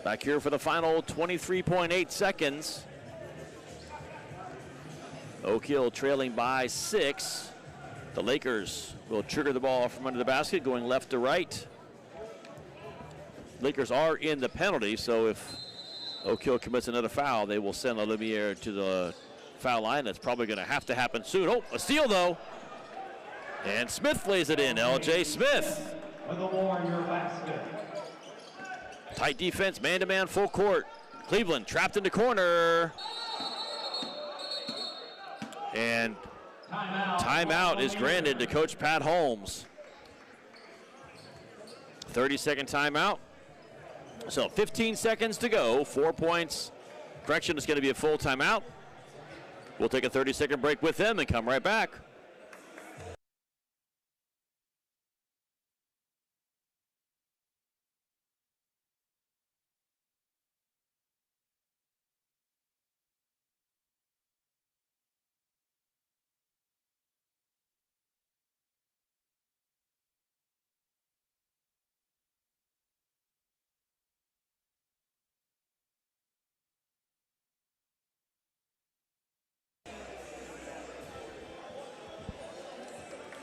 Back here for the final 23.8 seconds. Oak Hill trailing by 6. The Lakers will trigger the ball from under the basket, going left to right. Lakers are in the penalty, so if Oak Hill commits another foul, they will send Lumiere to the foul line. That's probably going to have to happen soon. Oh, a steal though. And Smith lays it in. L.J. Smith. With the Warrior basket. Tight defense, man-to-man, full court. Cleveland trapped in the corner. And timeout is granted to Coach Pat Holmes. 30-second timeout. So 15 seconds to go, 4 points. Correction, it's going to be a full timeout. We'll take a 30-second break with them and come right back.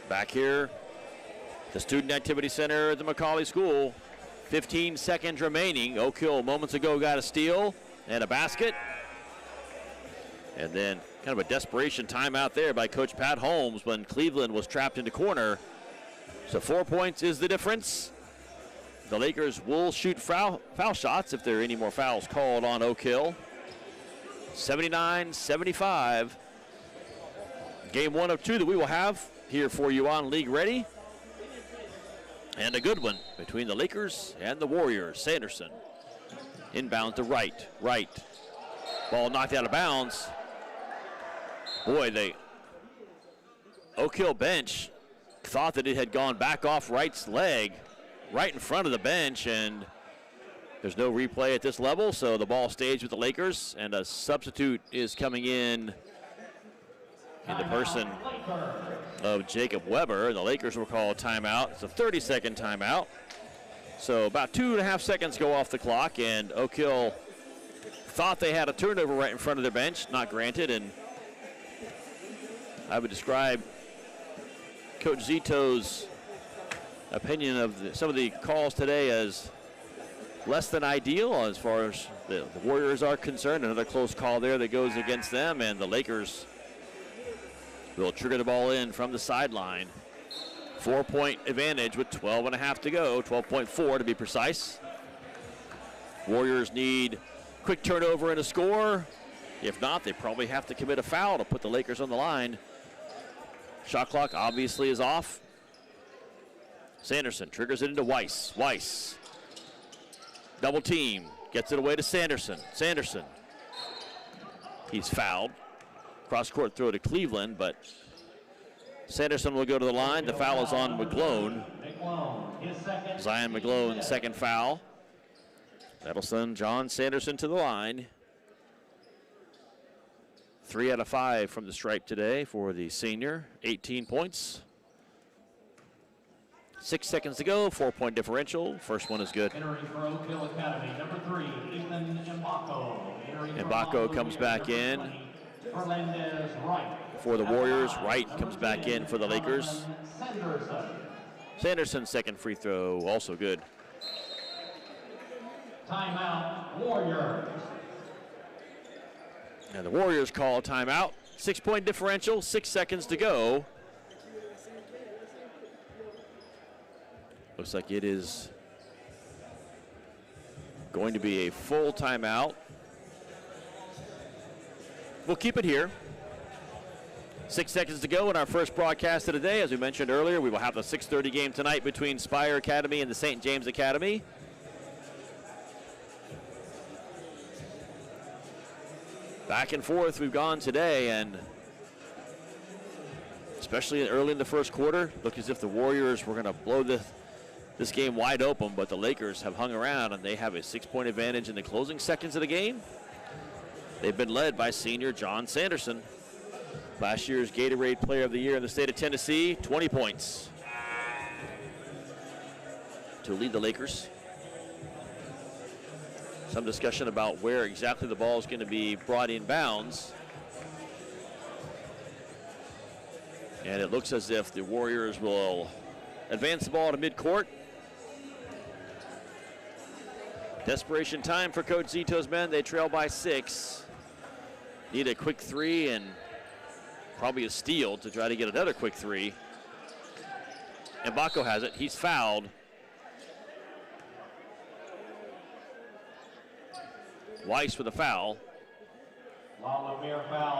Back here, the Student Activity Center at the McCauley School. 15 seconds remaining. Oak Hill moments ago got a steal and a basket. And then kind of a desperation timeout there by Coach Pat Holmes when Cleveland was trapped in the corner. So 4 points is the difference. The Lakers will shoot foul shots if there are any more fouls called on Oak Hill. 79-75. Game 1 of 2 that we will have here for you on League Ready. And a good one between the Lakers and the Warriors. Sanderson inbound to right. Ball knocked out of bounds. Boy, Oak Hill bench thought that it had gone back off Wright's leg right in front of the bench, and there's no replay at this level, so the ball stays with the Lakers, and a substitute is coming in the person of Jacob Weber. The Lakers will call a timeout. It's a 30-second timeout. So about 2.5 seconds go off the clock, and Oak Hill thought they had a turnover right in front of their bench, not granted, and I would describe Coach Zito's opinion of some of the calls today as less than ideal as far as the Warriors are concerned. Another close call there that goes against them, and the Lakers will trigger the ball in from the sideline. 4-point advantage with 12.5 to go, 12.4 to be precise. Warriors need quick turnover and a score. If not, they probably have to commit a foul to put the Lakers on the line. Shot clock obviously is off. Sanderson triggers it into Weiss. Weiss, double team, gets it away to Sanderson. Sanderson, he's fouled. Cross-court throw to Cleveland, but Sanderson will go to the line. The foul is on McGlone. Zion McGlone, second foul. That'll send John Sanderson to the line. 3 out of 5 from the stripe today for the senior. 18 points. 6 seconds to go, 4-point differential. First one is good. Entering for Oak Hill Academy, number 3, Ethan Mbako. Mbako comes back in. Fernandez, Wright. For the Warriors, Wright comes back in for the Lakers. Sanderson's second free throw, also good. Timeout, Warriors. And the Warriors call a timeout. 6-point differential, 6 seconds to go. Looks like it is going to be a full timeout. We'll keep it here. 6 seconds to go in our first broadcast of the day. As we mentioned earlier, we will have the 6:30 game tonight between Spire Academy and the St. James Academy. Back and forth we've gone today, and especially early in the first quarter, looked as if the Warriors were going to blow this game wide open, but the Lakers have hung around, and they have a 6-point advantage in the closing seconds of the game. They've been led by senior John Sanderson, last year's Gatorade Player of the Year in the state of Tennessee, 20 points to lead the Lakers. Some discussion about where exactly the ball is going to be brought in bounds. And it looks as if the Warriors will advance the ball to midcourt. Desperation time for Coach Zito's men. They trail by 6. Need a quick 3 and probably a steal to try to get another quick 3. And Mbako has it. He's fouled. Weiss with a foul.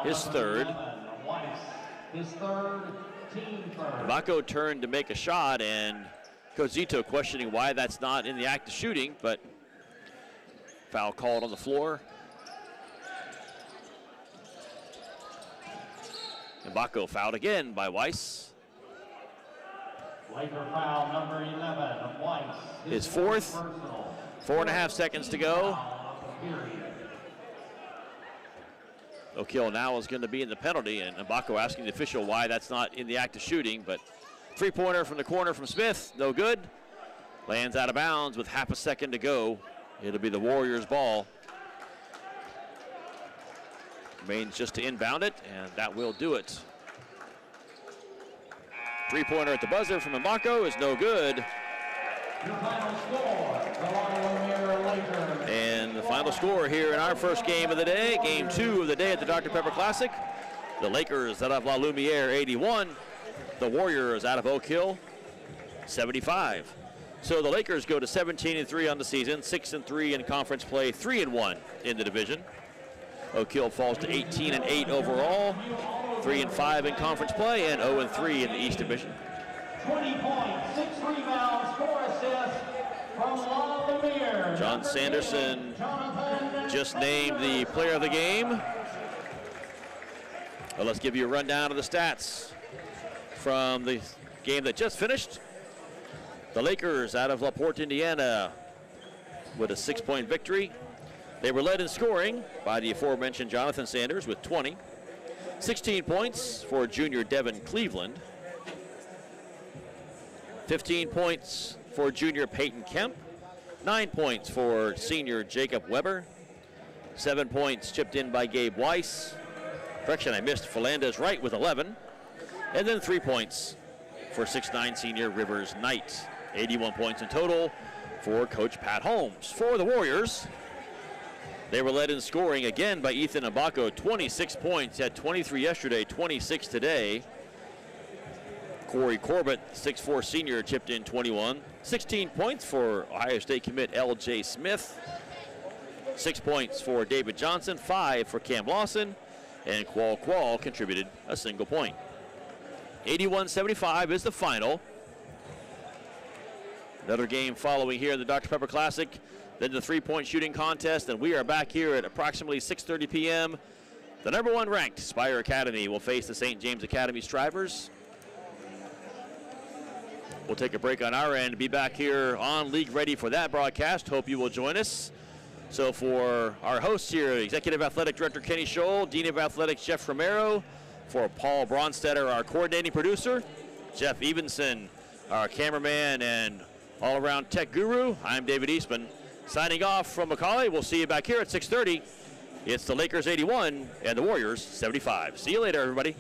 His third. His third, team third. Mbako turned to make a shot, and Coach Zito questioning why that's not in the act of shooting, but foul called on the floor. Mbako fouled again by Weiss. Laker foul number 11, Weiss. His fourth. 4.5 seconds to go. Oak Hill now is going to be in the penalty, and Mbako asking the official why that's not in the act of shooting, but three-pointer from the corner from Smith, no good. Lands out of bounds with half a second to go. It'll be the Warriors' ball. Remains just to inbound it, and that will do it. Three-pointer at the buzzer from Mbako is no good. Your final score, the Lumiere Lakers. And the final score here in our first game of the day, game 2 of the day at the Dr. Pepper Classic. The Lakers out of La Lumiere 81. The Warriors out of Oak Hill 75. So the Lakers go to 17-3 on the season, 6-3 in conference play, 3-1 in the division. Oak Hill falls to 18-8 overall, 3-5 in conference play, and 0-3 in the East Division. 20 points, 6 rebounds, 4 assists from La Lumiere. John Sanderson just named the player of the game. Well, let's give you a rundown of the stats. from the game that just finished. The Lakers out of LaPorte, Indiana, with a 6-point victory. They were led in scoring by the aforementioned Jonathan Sanders with 20. 16 points for junior Devin Cleveland. 15 points for junior Peyton Kemp. 9 points for senior Jacob Weber. 7 points chipped in by Gabe Weiss. Correction, I missed Philandez Wright with 11. And then 3 points for 6'9" senior Rivers Knight. 81 points in total for Coach Pat Holmes. For the Warriors, they were led in scoring again by Ethan Abako, 26 points. He had 23 yesterday, 26 today. Corey Corbett, 6'4" senior, chipped in 21. 16 points for Ohio State commit L.J. Smith. 6 points for David Johnson, 5 for Cam Lawson, and Qual contributed a single point. 81-75 is the final. Another game following here in the Dr. Pepper Classic, then the 3-point shooting contest, and we are back here at approximately 6:30 p.m. The number 1 ranked Spire Academy will face the St. James Academy Strivers. We'll take a break on our end, be back here on League Ready for that broadcast. Hope you will join us. So for our hosts here, Executive Athletic Director Kenny Scholl, Dean of Athletics Jeff Romero, for Paul Bronstetter, our coordinating producer, Jeff Evenson, our cameraman and all-around tech guru, I'm David Eastman. Signing off from McCallie. We'll see you back here at 6:30. It's the Lakers 81 and the Warriors 75. See you later, everybody.